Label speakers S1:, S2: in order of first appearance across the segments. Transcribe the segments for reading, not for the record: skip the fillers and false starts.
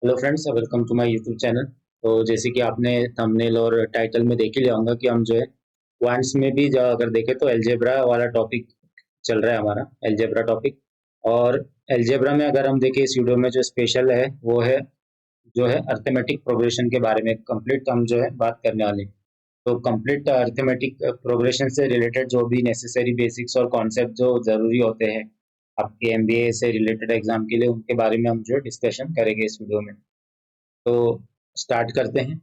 S1: Hello friends, welcome to my YouTube channel. तो जैसे कि आपने थंबनेल और टाइटल में देख ही लिया होगा कि हम जो है क्वांट्स में भी अगर देखें तो एलजेब्रा वाला टॉपिक चल रहा है हमारा एलजेब्रा टॉपिक। और एलजेब्रा में अगर हम देखें इस वीडियो में जो स्पेशल है वो है जो है अर्थमेटिक प्रोग्रेशन के बारे में कंप्लीट हम जो है बात करने वाले हैं। तो कंप्लीट अर्थमेटिक प्रोग्रेशन से रिलेटेड जो भी नेसेसरी बेसिक्स और कॉन्सेप्ट जो जरूरी होते हैं आपके एमबीए से रिलेटेड एग्जाम के लिए, उनके बारे में हम जो डिस्कशन करेंगे इस वीडियो में। तो स्टार्ट करते हैं।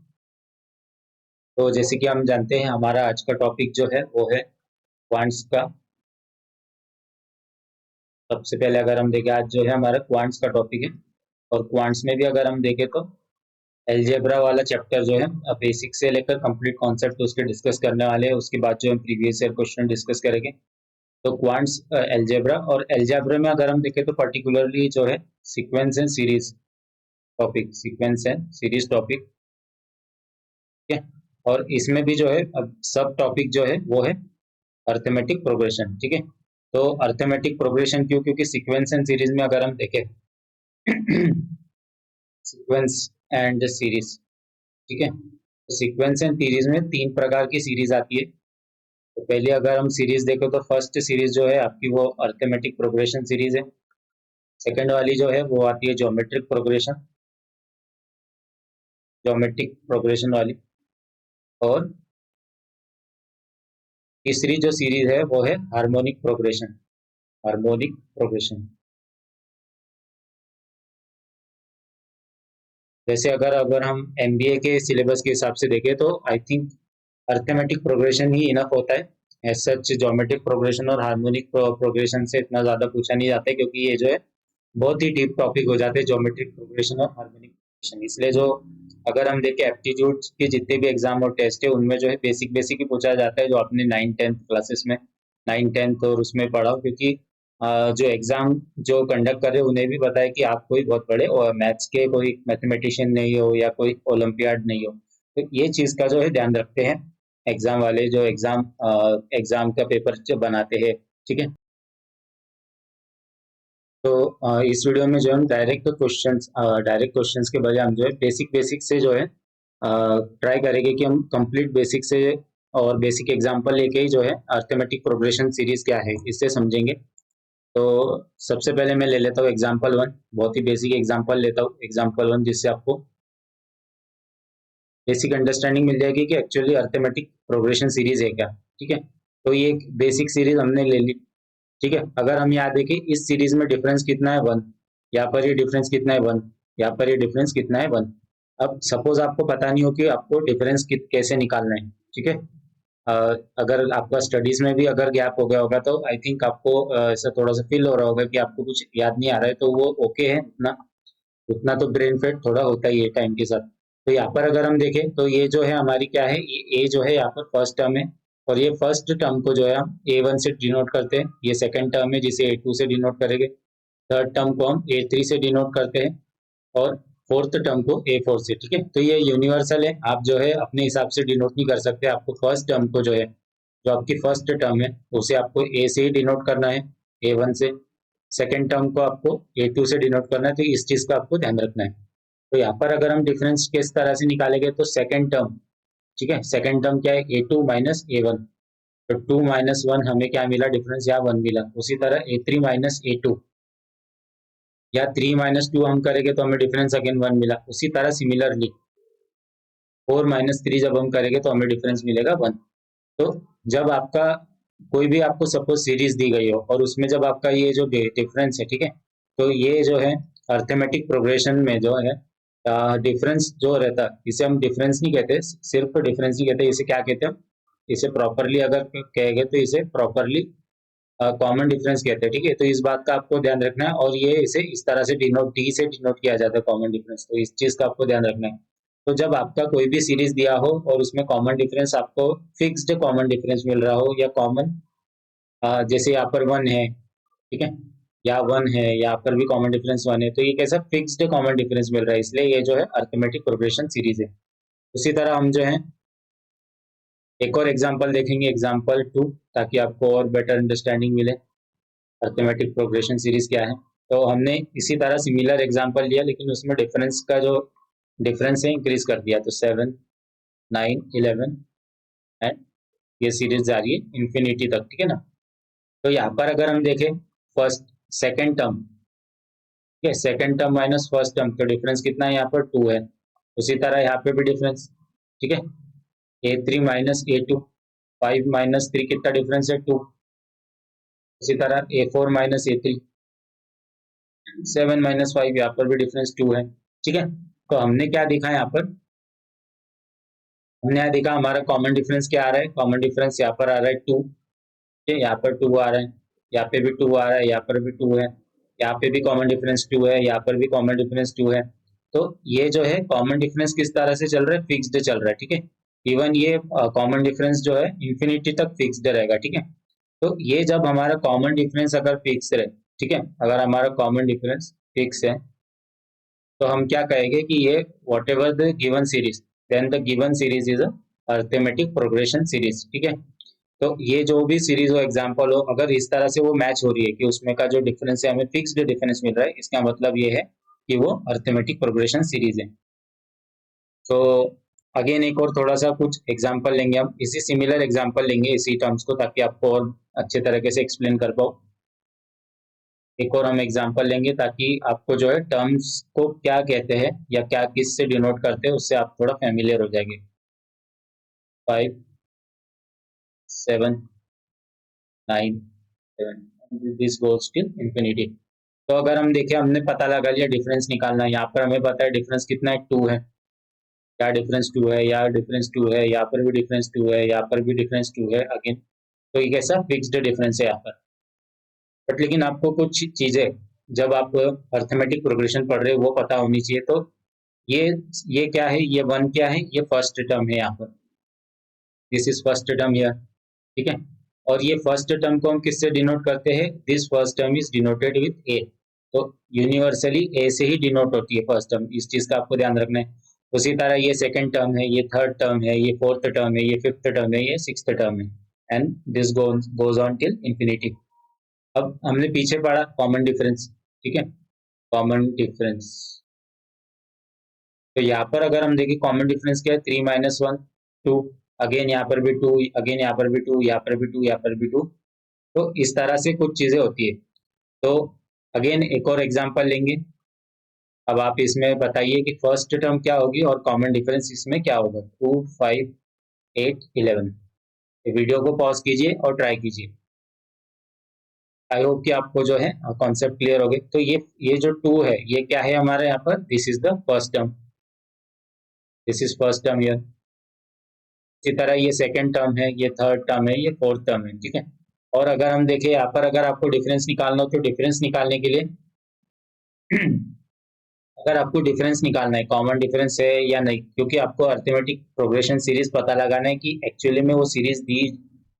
S1: तो जैसे कि हम जानते हैं हमारा आज का टॉपिक जो है वो है क्वांट्स का। सबसे पहले अगर हम देखें आज जो है हमारा क्वांट्स का टॉपिक है। और क्वांट्स में भी अगर हम देखें तो एलजेब्रा वाला चैप्टर जो है बेसिक से लेकर कंप्लीट कॉन्सेप्ट उसके डिस्कस करने वाले हैं। उसके बाद जो हम प्रीवियस ईयर क्वेश्चन डिस्कस करेंगे। तो क्वांट्स एलजेब्रा और एलजेब्रा में अगर हम देखें तो पर्टिकुलरली जो है sequence and series topic, sequence and series topic. ठीक है। और इसमें भी जो है अब सब टॉपिक जो है वो है अर्थमेटिक प्रोग्रेशन। ठीक है। तो अर्थमेटिक प्रोग्रेशन क्यों? क्योंकि सीक्वेंस एंड सीरीज में अगर हम देखें सीक्वेंस एंड सीरीज, ठीक है, तो सीक्वेंस एंड सीरीज में तीन प्रकार की सीरीज आती है। तो पहले अगर हम सीरीज देखें तो फर्स्ट सीरीज जो है आपकी वो अर्थमेटिक प्रोग्रेशन सीरीज है। सेकंड वाली जो है वो आती है ज्योमेट्रिक प्रोग्रेशन, ज्योमेट्रिक प्रोग्रेशन वाली। और तीसरी जो सीरीज है वो है हार्मोनिक प्रोग्रेशन, हार्मोनिक प्रोग्रेशन। जैसे अगर अगर हम एमबीए के सिलेबस के हिसाब से देखें तो I think arithmetic progression he enough होता है। एज सच ज्योमेट्रिक प्रोग्रेशन और हार्मोनिक प्रोग्रेशन से इतना ज़्यादा पूछा नहीं जाता है, क्योंकि ये जो है बहुत ही डीप टॉपिक हो जाते हैं ज्योमेट्रिक प्रोग्रेशन और हार्मोनिक प्रोग्रेशन। इसलिए जो अगर हम देखें एप्टीट्यूड के जितने भी एग्जाम और टेस्ट है उनमें जो है बेसिक बेसिक ही पूछा जाता है, जो आपने 9th 10th क्लासेस में 9th 10th और उसमें पढ़ा हो। क्योंकि जो एग्जाम जो कंडक्ट कर रहे हैं उन्हें भी पता है कि आप कोई बहुत बड़े और मैथ्स के कोई मैथमेटिशियन नहीं हो या कोई ओलंपियाड नहीं हो। तो ये चीज़ का जो है ध्यान रखते हैं एग्जाम वाले, जो एग्जाम का पेपर जो बनाते हैं। ठीक है। तो इस वीडियो में जो हम डायरेक्ट क्वेश्चंस के बजाय हम जो है बेसिक बेसिक से जो है ट्राई करेंगे कि हम कंप्लीट बेसिक से और बेसिक एग्जांपल लेके ही जो है अर्थमेटिक प्रोग्रेशन सीरीज क्या है इससे समझेंगे। तो सबसे पहले मैं ले लेता हूँ एग्जांपल 1, बहुत ही बेसिक एग्जांपल लेता हूँ एग्जांपल 1, जिससे आपको बेसिक अंडरस्टैंडिंग मिल जाएगी कि एक्चुअली अर्थमेटिक प्रोग्रेशन सीरीज है क्या। ठीक है। तो ये एक बेसिक सीरीज हमने ले ली। ठीक है। अगर हम यहाँ देखें इस सीरीज में डिफरेंस कितना है 1, यहाँ पर ये डिफरेंस कितना है 1, यहाँ पर ये डिफरेंस कितना है 1। अब सपोज आपको पता नहीं हो कि आपको डिफरेंस कैसे निकालना है। ठीक है। अगर आपका स्टडीज में भी अगर गैप हो गया होगा तो आई थिंक आपको ऐसा थोड़ा सा फील हो रहा होगा कि आपको कुछ याद नहीं आ रहा है, तो वो ओके है। उतना उतना तो ब्रेन फेट थोड़ा होता ही है टाइम के साथ। तो यहाँ पर अगर हम देखें तो ये जो है हमारी क्या है, ये ए जो है यहाँ पर फर्स्ट टर्म है। और ये फर्स्ट टर्म को जो है हम A1 से डिनोट करते हैं। ये सेकंड टर्म है जिसे A2 से डिनोट करेंगे। थर्ड टर्म को हम A3 से डिनोट करते हैं। और फोर्थ टर्म को A4 से। ठीक है। तो ये यूनिवर्सल है, आप जो है अपने हिसाब से डिनोट नहीं कर सकते। आपको फर्स्ट टर्म को जो है, जो आपकी फर्स्ट टर्म है उसे आपको ए से ही डिनोट करना है, A1 से। सेकेंड टर्म को आपको A2 से डिनोट करना है। तो इस चीज का आपको ध्यान रखना है। तो यहाँ पर अगर हम डिफरेंस किस तरह से निकालेंगे तो सेकेंड टर्म, ठीक है, सेकेंड टर्म क्या है A2 माइनस A1। तो 2 - 1 हमें क्या मिला डिफरेंस, यहाँ 1 मिला। उसी तरह A3 माइनस A2 या 3 - 2 हम करेंगे तो हमें डिफरेंस अगेन 1 मिला। उसी तरह सिमिलरली 4 - 3 जब हम करेंगे तो हमें डिफरेंस मिलेगा 1। तो जब आपका कोई भी आपको सपोज सीरीज दी गई हो और उसमें जब आपका ये जो डिफरेंस है, ठीक है, तो ये जो है अर्थमेटिक प्रोग्रेशन में जो है डिफरेंस जो रहता है इसे हम डिफरेंस नहीं कहते, सिर्फ डिफरेंस नहीं कहते, इसे क्या कहते हैं हम, इसे प्रॉपरली अगर कहेंगे तो इसे प्रॉपरली कॉमन डिफरेंस कहते हैं। ठीक है। तो इस बात का आपको ध्यान रखना है। और ये इसे इस तरह से डिनोट डी से डिनोट किया जाता है कॉमन डिफरेंस। तो इस चीज का आपको ध्यान रखना है। तो जब आपका कोई भी सीरीज दिया हो और उसमें कॉमन डिफरेंस आपको फिक्स्ड कॉमन डिफरेंस मिल रहा हो या कॉमन, जैसे यहाँ पर 1 है, ठीक है, या 1 है, यहाँ पर भी कॉमन डिफरेंस 1 है, तो ये कैसा फिक्स्ड कॉमन डिफरेंस मिल रहा है, इसलिए ये जो है अर्थमेटिक प्रोग्रेशन सीरीज है। उसी तरह हम जो है एक और एग्जांपल देखेंगे, एग्जांपल 2, ताकि आपको और बेटर अंडरस्टैंडिंग मिले अर्थमेटिक प्रोग्रेशन सीरीज क्या है। तो हमने इसी तरह सिमिलर एग्जांपल लिया, लेकिन उसमें डिफरेंस का जो डिफरेंस है इंक्रीज कर दिया। तो 7, 9, 11 एंड ये सीरीज जा रही है इन्फिनिटी तक, ठीक है ना। तो यहाँ पर अगर हम देखें फर्स्ट सेकेंड टर्म, ठीक है, second term minus first term, तो डिफरेंस कितना है यहाँ पर 2 है। उसी तरह यहाँ पे भी डिफरेंस, ठीक है, A3 माइनस A2, 5 माइनस 3 कितना डिफरेंस है 2। उसी तरह A4 माइनस A3, 7 माइनस 5, यहाँ पर भी डिफरेंस 2 है, ठीक है। तो हमने क्या देखा यहाँ पर, हमने यहाँ देखा हमारा कॉमन डिफरेंस क्या आ रहा है, कॉमन डिफरेंस यहाँ पर आ रहा है 2, ठीक है, यहाँ पर 2 आ रहा है, यहाँ पे भी 2 आ रहा है, यहाँ पर भी 2 है, यहाँ पे भी कॉमन डिफरेंस 2 है, यहाँ पर भी कॉमन डिफरेंस 2 है। तो ये जो है कॉमन डिफरेंस किस तरह से चल रहा है, फिक्स्ड चल रहा है, ठीक है। इवन ये कॉमन डिफरेंस जो है इंफिनिटी तक फिक्स्ड रहेगा, ठीक है। तो ये जब हमारा कॉमन डिफरेंस अगर फिक्स है, ठीक है, अगर हमारा कॉमन डिफरेंस फिक्स है, तो हम क्या कहेंगे कि ये whatever the given series, then the given series is a arithmetic progression series, ठीक है। तो ये जो भी सीरीज हो, एग्जांपल हो, अगर इस तरह से वो मैच हो रही है कि उसमें का जो डिफरेंस है हमें फिक्स्ड डिफरेंस मिल रहा है, इसका मतलब ये है कि वो अर्थमेटिक प्रोग्रेशन सीरीज है। तो अगेन एक और थोड़ा सा कुछ एग्जांपल लेंगे, हम इसी सिमिलर एग्जांपल लेंगे इसी टर्म्स को, ताकि आपको और अच्छे तरीके से एक्सप्लेन कर पाओ। एक और हम एग्जांपल लेंगे ताकि आपको जो है टर्म्स को क्या कहते हैं या क्या किस से डिनोट करते हैं उससे आप थोड़ा फेमिलियर हो जाएंगे। 5, 7, 9, 7, दिस गोज टिल इंफिनिटी। तो अगर हम देखें, हमने पता लगा लिया डिफरेंस निकालना है, यहाँ पर हमें पता है डिफरेंस कितना है 2 है, क्या डिफरेंस 2 है, यहाँ डिफरेंस 2 है, यहाँ पर भी डिफरेंस 2 है, यहाँ पर भी डिफरेंस 2 है अगेन। तो ये कैसा फिक्स्ड डिफरेंस है यहाँ पर। बट लेकिन आपको कुछ चीजें जब आप अर्थमेटिक प्रोग्रेशन पढ़ रहे हो वो पता होनी चाहिए। तो ये ये क्या है, ये 1 क्या है, ये फर्स्ट टर्म है यहाँ पर, this is first term here, ठीक है। और ये फर्स्ट टर्म को हम किससे डिनोट करते हैं, this first term is denoted with A. तो यूनिवर्सली ए से ही डिनोट होती है फर्स्ट टर्म, इस चीज का आपको ध्यान रखना है। उसी तरह ये सेकंड टर्म है, ये थर्ड टर्म है, ये फोर्थ टर्म है, ये फिफ्थ टर्म है, ये सिक्स्थ टर्म है, and this goes on till infinity. अब हमने पीछे पढ़ा कॉमन डिफरेंस, ठीक है, कॉमन डिफरेंस। तो यहाँ पर अगर हम देखें कॉमन डिफरेंस क्या है, 3 माइनस 1, 2, अगेन यहाँ पर भी 2, अगेन यहाँ पर भी 2, यहाँ पर भी 2, यहाँ पर भी 2। तो इस तरह से कुछ चीजें होती है। तो अगेन एक और एग्जांपल लेंगे। अब आप इसमें बताइए कि फर्स्ट टर्म क्या होगी और कॉमन डिफरेंस इसमें क्या होगा। 2, 5, 8, 11। वीडियो को पॉज कीजिए और ट्राई कीजिए। आई होप कि आपको जो है कॉन्सेप्ट क्लियर हो गए। तो ये जो 2 है ये क्या है हमारे यहाँ पर, this is the first term, this is first term here. इसी तरह ये सेकंड टर्म है, ये थर्ड टर्म है, ये फोर्थ टर्म है, ठीक है। और अगर हम देखें यहाँ पर, अगर आपको डिफरेंस निकालना हो तो डिफरेंस निकालने के लिए अगर आपको डिफरेंस निकालना है कॉमन डिफरेंस है या नहीं, क्योंकि आपको अर्थमेटिक प्रोग्रेशन सीरीज पता लगाना है कि एक्चुअली में वो सीरीज दी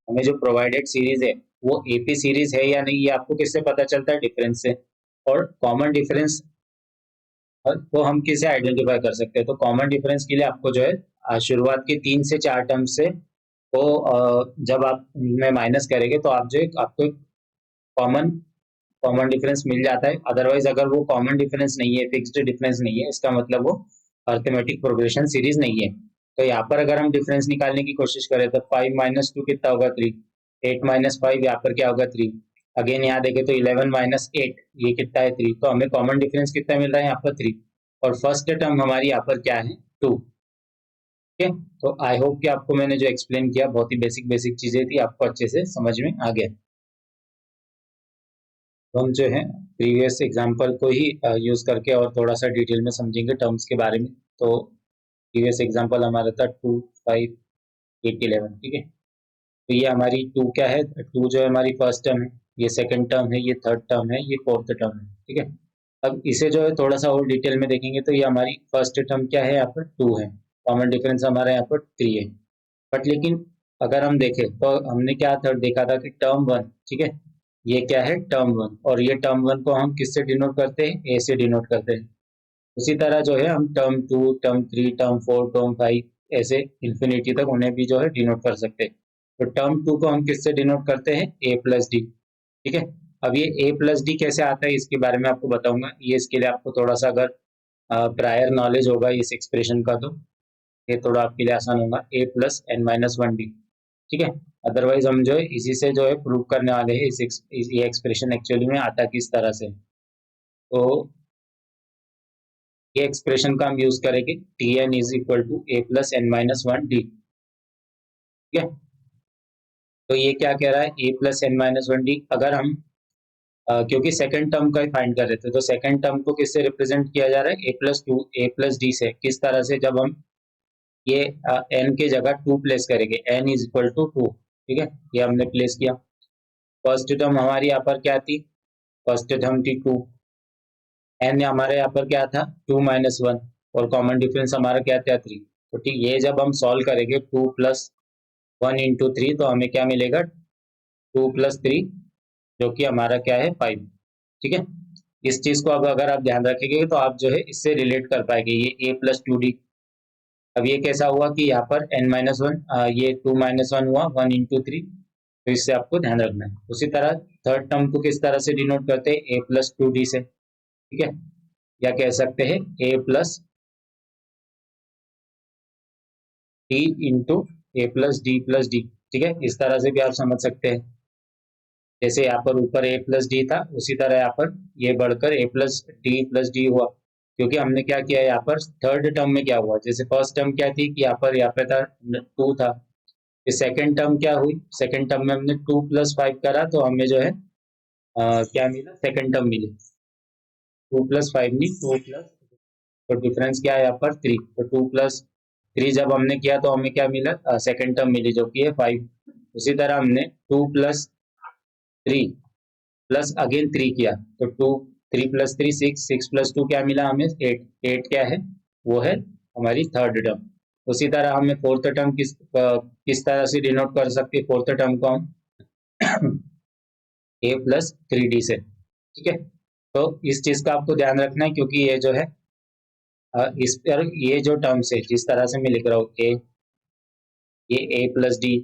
S1: हमें जो प्रोवाइडेड सीरीज है वो एपी सीरीज है या नहीं, ये आपको किससे पता चलता है, डिफरेंस से। और कॉमन डिफरेंस वो हम किसे आइडेंटिफाई कर सकते हैं, तो कॉमन डिफरेंस के लिए आपको जो है शुरुआत के 3 से 4 टर्म से वो जब आप में माइनस करेंगे तो आप जो आपको एक कॉमन कॉमन डिफरेंस मिल जाता है। अदरवाइज अगर वो कॉमन डिफरेंस नहीं है, फिक्स्ड डिफरेंस नहीं है, इसका मतलब वो अर्थमेटिक प्रोग्रेशन सीरीज नहीं है। तो यहाँ पर अगर हम डिफरेंस निकालने की कोशिश करें तो 5 माइनस 2 कितना होगा 3, 8 माइनस 5 यहाँ पर क्या होगा 3, अगेन यहाँ देखें तो 11 माइनस 8 ये कितना है 3। तो हमें कॉमन डिफरेंस कितना मिल रहा है यहाँ पर 3, और फर्स्ट टर्म हमारी यहाँ पर क्या है 2, ठीक है। तो आई होप कि आपको मैंने जो एक्सप्लेन किया बहुत ही बेसिक बेसिक चीजें थी, आपको अच्छे से समझ में आ गया। तो हम जो है प्रीवियस एग्जांपल को ही यूज करके और थोड़ा सा डिटेल में समझेंगे टर्म्स के बारे में। तो प्रीवियस एग्जांपल हमारा था 2, 5, 8, 11, ठीक है। तो ये हमारी 2 क्या है, 2 जो है हमारी फर्स्ट टर्म है, ये सेकंड टर्म है, ये थर्ड टर्म है, ये फोर्थ टर्म है, ठीक है। अब इसे जो है थोड़ा सा और डिटेल में देखेंगे तो ये हमारी फर्स्ट टर्म क्या है, यहाँ पर 2 है, कॉमन डिफरेंस हमारा यहाँ पर 3 है। बट लेकिन अगर हम देखें तो हमने क्या देखा था कि टर्म 1, ठीक है, ये क्या है टर्म 1, और ये टर्म 1 को हम किससे डिनोट करते हैं, ए से डिनोट करते हैं। उसी तरह जो है हम टर्म 2, टर्म 3, टर्म 4, टर्म 5 ऐसे इंफिनिटी तक उन्हें भी जो है डिनोट कर सकते हैं। तो टर्म 2 को हम किससे डिनोट करते हैं, ए प्लस डी, ठीक है। अब ये a प्लस डी कैसे आता है इसके बारे में आपको बताऊंगा। ये इसके लिए आपको थोड़ा सा अगर प्रायर नॉलेज होगा इस एक्सप्रेशन का तो ये थोड़ा आपके लिए आसान होगा। a plus N minus one D, ठीक है। अदरवाइज हम जो है इसी से जो है प्रूव करने वाले हैं ये एक्सप्रेशन एक्चुअली में आता किस तरह से। तो ये एक्सप्रेशन का हम यूज करेंगे T N is equal to A plus N minus one D, ठीक है। तो ये क्या कह रहा है, A plus N minus one D. अगर हम क्योंकि सेकंड टर्म का ही फाइंड कर रहे थे तो सेकंड टर्म को किससे रिप्रेजेंट किया जा रहा है, A plus two A plus D से। किस तरह से, जब हम ये एन के जगह टू प्लेस करेंगे, n is equal to two, ठीक है। ये हमने प्लेस किया। फर्स्ट टर्म हमारी यहाँ पर क्या थी, फर्स्ट टर्म थी टू। एन हमारे यहाँ पर क्या था, टू माइनस वन, और कॉमन डिफरेंस हमारा क्या था, थ्री। तो ठीक, ये जब हम सॉल्व करेंगे two plus one into three तो हमें क्या मिलेगा, टू प्लस थ्री, जो कि हमारा क्या है, फाइव, ठीक है। इस चीज को अब अगर आप ध्यान रखेंगे तो आप जो है इससे रिलेट कर पाएंगे, ये a प्लस टू डी। अब ये कैसा हुआ कि यहाँ पर n माइनस वन, ये टू माइनस वन हुआ, वन इंटू थ्री। तो इससे आपको ध्यान रखना है। उसी तरह थर्ड टर्म को किस तरह से डिनोट करते हैं, a प्लस टू डी से, ठीक है। या कह सकते हैं a plus D into A plus D, ठीक है। इस तरह से भी आप समझ सकते हैं। जैसे यहाँ पर ऊपर a प्लस डी था, उसी तरह यहाँ पर ये बढ़कर प्लस डी हुआ, क्योंकि हमने क्या किया यहाँ पर थर्ड टर्म में क्या हुआ। जैसे फर्स्ट टर्म क्या थी कि यहाँ पे था, टू था। फिर सेकंड टर्म क्या हुई, सेकंड टर्म में हमने टू प्लस फाइव करा तो हमें जो है क्या मिला, सेकंड टर्म मिली। टू प्लस फाइव नहीं, टू प्लस, तो डिफरेंस क्या है यहाँ पर, थ्री। तो टू प्लस थ्री जब हमने किया तो हमें क्या मिला, सेकंड टर्म मिली, जो कि है फाइव। उसी तरह हमने two plus three plus again three किया तो two, three plus three six, six plus two क्या मिला हमें, एट। एट क्या है, वो है हमारी थर्ड टर्म। उसी तरह हमें फोर्थ टर्म किस तरह से डिनोट कर सकते हैं, फोर्थ टर्म को हम ए प्लस थ्री डी से, ठीक है। तो इस चीज का आपको ध्यान रखना है, क्योंकि ये जो है इस पर ये जो टर्म्स है जिस तरह से मैं लिख रहा हूँ, ये ए प्लस डी,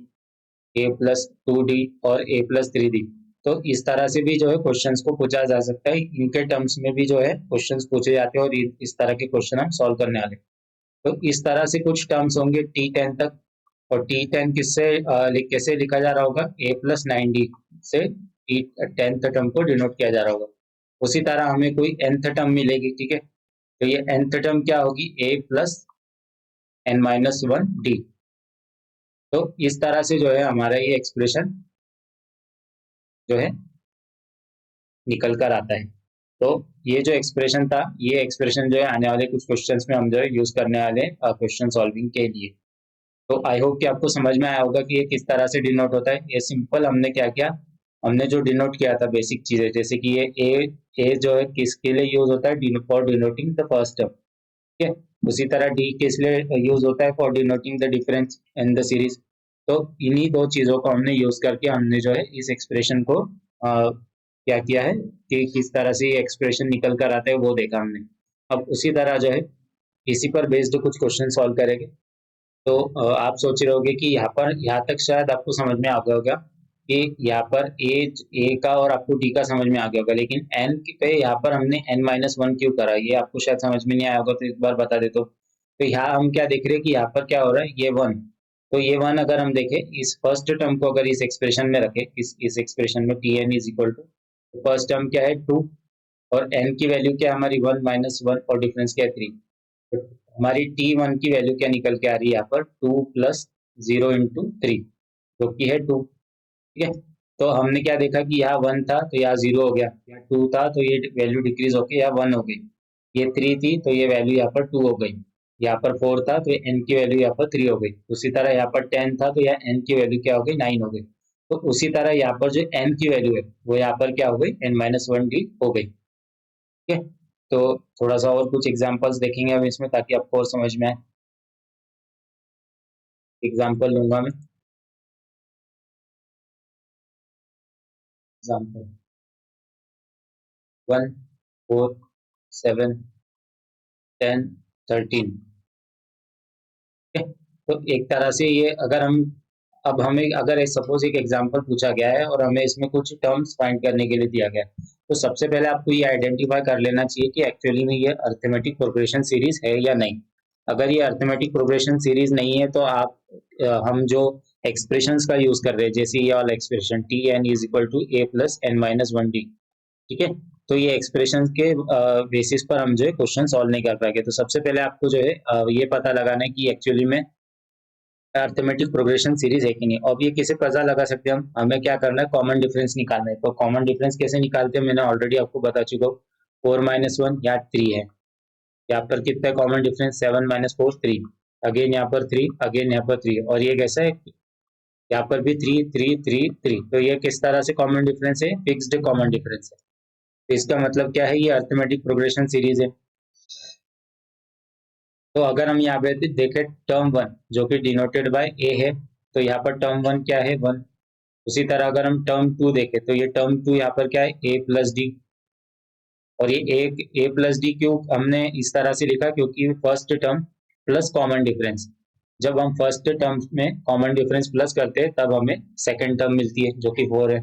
S1: ए प्लस टू डी और ए प्लस थ्री डी, तो इस तरह से भी जो है क्वेश्चंस को पूछा जा सकता है। इनके टर्म्स में भी जो है क्वेश्चंस पूछे जाते हैं और इस तरह के क्वेश्चन हम सॉल्व करने वाले। तो इस तरह से कुछ टर्म्स होंगे टी टेन तक। और टी टेन कैसे लिखा जा रहा होगा, ए प्लस नाइन डी से टी टेंथ टर्म को डिनोट किया जा रहा होगा। उसी तरह हमें कोई nth टर्म मिलेगी, ठीक है। तो ये nth टर्म क्या होगी, A plus N minus one D. तो इस तरह से जो है हमारा ये एक्सप्रेशन जो है निकल कर आता है। तो ये जो एक्सप्रेशन था, ये एक्सप्रेशन जो है आने वाले कुछ क्वेश्चंस में हम जो है यूज करने वाले हैं क्वेश्चन सॉल्विंग के लिए। तो आई होप कि आपको समझ में आया होगा कि ये किस तरह से डिनोट होता है। ये सिंपल हमने क्या किया, हमने जो डिनोट किया था बेसिक चीजें, जैसे कि ये ए जो है किसके लिए यूज होता है, for denoting the first term, ठीक है। उसी तरह डी किस लिए यूज होता है, for denoting the difference in the series. तो इन्हीं दो चीजों को हमने यूज करके हमने जो है इस एक्सप्रेशन को क्या किया है कि किस तरह से ये एक्सप्रेशन निकल कर आता है वो देखा हमने। अब उसी तरह जो है इसी पर बेस्ड कुछ क्वेश्चन सॉल्व करेंगे। तो आप सोच रहे होगे कि यहाँ तक शायद आपको समझ में आ गया होगा कि यहाँ पर ए का और आपको डी का समझ में आ गया होगा, लेकिन एन पे यहाँ पर हमने एन माइनस वन क्यों करा, ये आपको शायद समझ में नहीं आया होगा, तो एक बार बता देता हूँ। तो यहाँ हम क्या देख रहे हैं कि यहाँ पर क्या हो रहा है, ये वन। तो ये वन अगर हम देखें, इस फर्स्ट टर्म को अगर इस एक्सप्रेशन में रखें, इस एक्सप्रेशन में T N is equal to, first term क्या है टू, और एन की वैल्यू क्या है हमारी वन माइनस वन, और डिफरेंस क्या है थ्री। तो हमारी टी वन की वैल्यू क्या निकल के आ रही है यहाँ पर, two plus zero into three, जो कि है टू, ठीक है। तो हमने क्या देखा कि यहाँ वन था तो यहाँ जीरो हो गया, यहाँ टू था तो ये वैल्यू डिक्रीज होके यहाँ वन हो गई, ये थ्री थी तो ये वैल्यू यहाँ पर टू हो गई, यहाँ पर फोर था तो एन की वैल्यू यहाँ पर थ्री हो गई। उसी तरह यहाँ पर टेन था तो यहाँ एन की वैल्यू क्या हो गई, नाइन हो गई। तो उसी तरह यहाँ पर जो एन की वैल्यू है वो यहाँ पर क्या हो गई, एन माइनस वन डी हो गई, ठीक है। तो थोड़ा सा और कुछ एग्जाम्पल्स देखेंगे अब इसमें, ताकि आपको और समझ में आए। एग्जाम्पल लूंगा मैं, example one, four, seven, ten, thirteen, ठीक है। तो एक तरह से ये अगर हम अब हमें अगर सपोज एक एग्जांपल पूछा गया है और हमें इसमें कुछ टर्म्स फाइंड करने के लिए दिया गया है, तो सबसे पहले आपको ये आइडेंटिफाई कर लेना चाहिए कि एक्चुअली में ये अरिथमेटिक प्रोग्रेशन सीरीज है या नहीं। अगर ये अरिथमेटिक प्रोग्रेशन सीरीज नहीं है तो आप हम जो एक्सप्रेशंस का यूज कर रहे हैं, जैसे ये वाला expression T N is equal to A plus N minus one D, ठीक है, तो ये एक्सप्रेशन के बेसिस पर हम जो है क्वेश्चन सॉल्व नहीं कर पाएंगे। तो सबसे पहले आपको जो है ये पता लगाना है कि एक्चुअली में अरिथमेटिक प्रोग्रेशन सीरीज है कि नहीं। अब ये कैसे पता लगा सकते हैं हम, हमें क्या करना है, कॉमन डिफरेंस निकालना है। तो कॉमन डिफरेंस कैसे निकालते हैं मैंने ऑलरेडी आपको बता चुका हूँ, 4 - 1 यहाँ 3 है, यहाँ पर कितना है कॉमन डिफरेंस, 7 - 4 3, अगेन यहाँ पर 3, अगेन यहाँ पर 3, और ये कैसा है, यहाँ पर भी 3 3 3 3। तो ये किस तरह से कॉमन डिफरेंस है, फिक्स्ड कॉमन डिफरेंस है। तो इसका मतलब क्या है, ये अरिथमेटिक प्रोग्रेशन सीरीज है। तो अगर हम यहाँ पे देखें टर्म वन जो कि डिनोटेड बाय ए है, तो यहाँ पर टर्म वन क्या है, 1। उसी तरह अगर हम टर्म टू देखें तो ये टर्म टू यहाँ पर क्या है, ए प्लस डी। और ये एक ए प्लस डी क्यों हमने इस तरह से लिखा, क्योंकि first term plus common difference, जब हम फर्स्ट टर्म में कॉमन डिफरेंस प्लस करते हैं तब हमें सेकेंड टर्म मिलती है जो कि 4 है।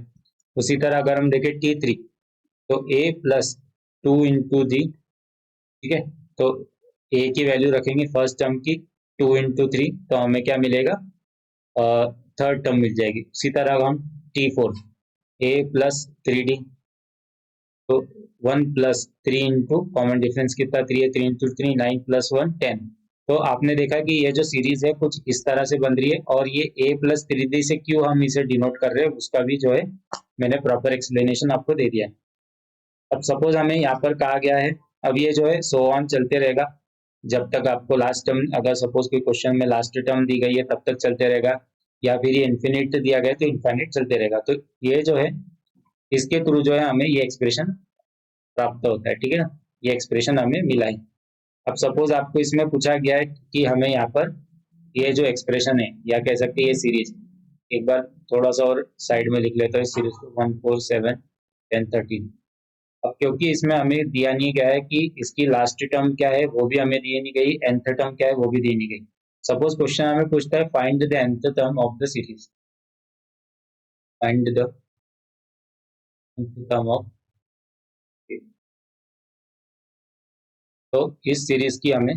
S1: उसी तरह अगर हम देखें टी थ्री, तो ए प्लस 2 × डी, ठीक है, तो ए की वैल्यू रखेंगे फर्स्ट टर्म की, 2 × 3, तो हमें क्या मिलेगा, थर्ड टर्म मिल जाएगी। उसी तरह हम T4 ए प्लस 3D, तो 1 + 3 कॉमन डिफरेंस कितना 3 है, 3 × 3 9 + 1 10। तो आपने देखा कि ये जो सीरीज है कुछ इस तरह से बन रही है, और ये a + 3D से क्यों हम इसे डिनोट कर रहे हैं उसका भी जो है मैंने प्रॉपर एक्सप्लेनेशन आपको दे दिया है। अब सपोज हमें यहाँ पर कहा गया है, अब ये जो है सो ऑन चलते रहेगा जब तक आपको लास्ट टर्म, अगर सपोज कोई क्वेश्चन में लास्ट टर्म दी गई है तब तक चलते रहेगा, या फिर ये इन्फिनिट दिया गया है तो इन्फिनिट चलते रहेगा। तो ये जो है इसके थ्रू जो है हमें ये एक्सप्रेशन प्राप्त होता है, ठीक है ना, ये एक्सप्रेशन हमें मिला है। अब सपोज आपको इसमें पूछा गया है कि हमें यहाँ पर ये जो एक्सप्रेशन है या कह सकते हैं ये सीरीज, एक बार थोड़ा सा और साइड में लिख लेता हूँ इस सीरीज को, 1 4 7 10 13। अब क्योंकि इसमें हमें दिया नहीं गया है कि इसकी लास्ट टर्म क्या है वो भी हमें दी नहीं गई, nth टर्म क्या है वो भी दी नहीं गई। सपोज क्वेश्चन हमें पूछता है find the nth term of the series, find the nth term of, तो इस सीरीज की हमें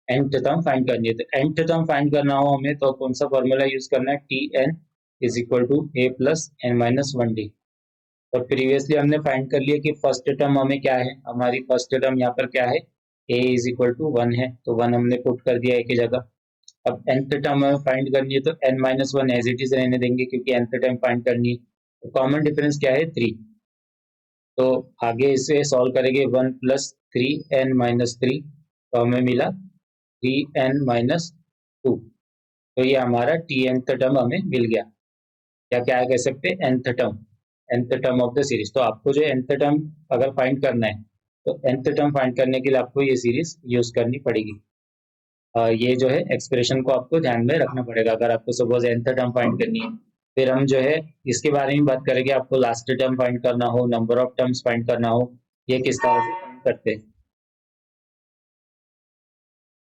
S1: nth टर्म फाइंड करनी है। तो nth टर्म फाइंड करना हो हमें तो कौन सा फॉर्मूला यूज करना है, Tn is equal to A plus N minus one d. और प्रीवियसली हमने फाइंड कर लिया कि फर्स्ट टर्म हमें क्या है, हमारी फर्स्ट टर्म यहाँ पर क्या है, a इज इक्वल टू 1 है, तो 1 हमने पुट कर दिया एक ही जगह। अब nth टर्म हमें फाइंड करनी है तो n-1 एज इट इज रहने देंगे क्योंकि nth टर्म फाइंड करनी है। तो कॉमन डिफरेंस क्या है, 3। तो आगे इसे सॉल्व करेंगे, 1 + 3n-3, तो हमें मिला 3n-2। तो ये हमारा nth टर्म हमें मिल गया, या क्या कह सकते हैं, nth term, nth term of the series. तो आपको जो nth टर्म अगर फाइंड करना है तो nth टर्म फाइंड करने के लिए आपको ये सीरीज यूज करनी पड़ेगी। ये जो है एक्सप्रेशन को आपको ध्यान में रखना पड़ेगा अगर आपको सपोज nth टर्म फाइंड करनी है। फिर हम जो है इसके बारे में बात करेंगे, आपको लास्ट टर्म फाइंड करना हो, नंबर ऑफ टर्म्स फाइंड करना हो, ये किस तरह से फाइंड करते हैं।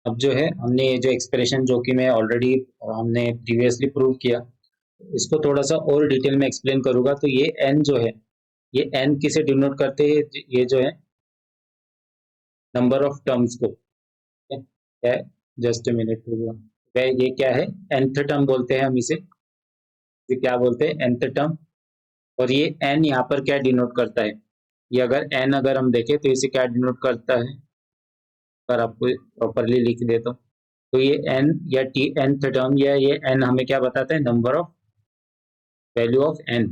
S1: अब जो है हमने ये जो एक्सप्रेशन जो कि मैं ऑलरेडी हमने प्रीवियसली प्रूव किया, इसको थोड़ा सा और डिटेल में एक्सप्लेन करूंगा। तो ये n जो है, ये n किसे डिनोट करते हैं, ये जो है नंबर ऑफ टर्म्स को, क्या है, जस्ट अ मिनट, ये क्या है, nth टर्म बोलते हैं हम इसे, ये क्या बोलते हैं, nth टर्म। और ये n यहाँ पर क्या डिनोट करता है, ये अगर n अगर हम देखें तो इसे क्या डिनोट करता है, अगर आपको प्रॉपरली लिख देता हूँ तो ये n या टी nth टर्म, या ये n हमें क्या बताता है, number of, value of n,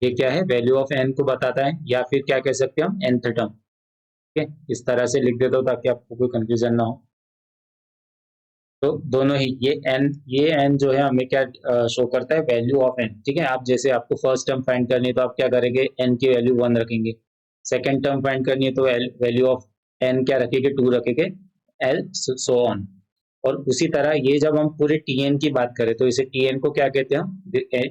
S1: ये क्या है, वैल्यू ऑफ n को बताता है, या फिर क्या कह सकते हैं हम, nth टर्म। ठीक है, इस तरह से लिख देता हूँ ताकि आपको कोई कंफ्यूजन ना हो। तो दोनों ही ये n जो है हमें क्या शो करता है, वैल्यू ऑफ n। ठीक है, आप जैसे आपको फर्स्ट टर्म फाइंड करनी है तो आप क्या करेंगे, n की वैल्यू 1 रखेंगे। सेकंड टर्म फाइंड करनी है तो वैल्यू ऑफ n क्या रखेंगे, 2 रखेंगे, l सो ऑन। और उसी तरह ये जब हम पूरे tn की बात करें तो इसे tn को क्या कहते हैं हम,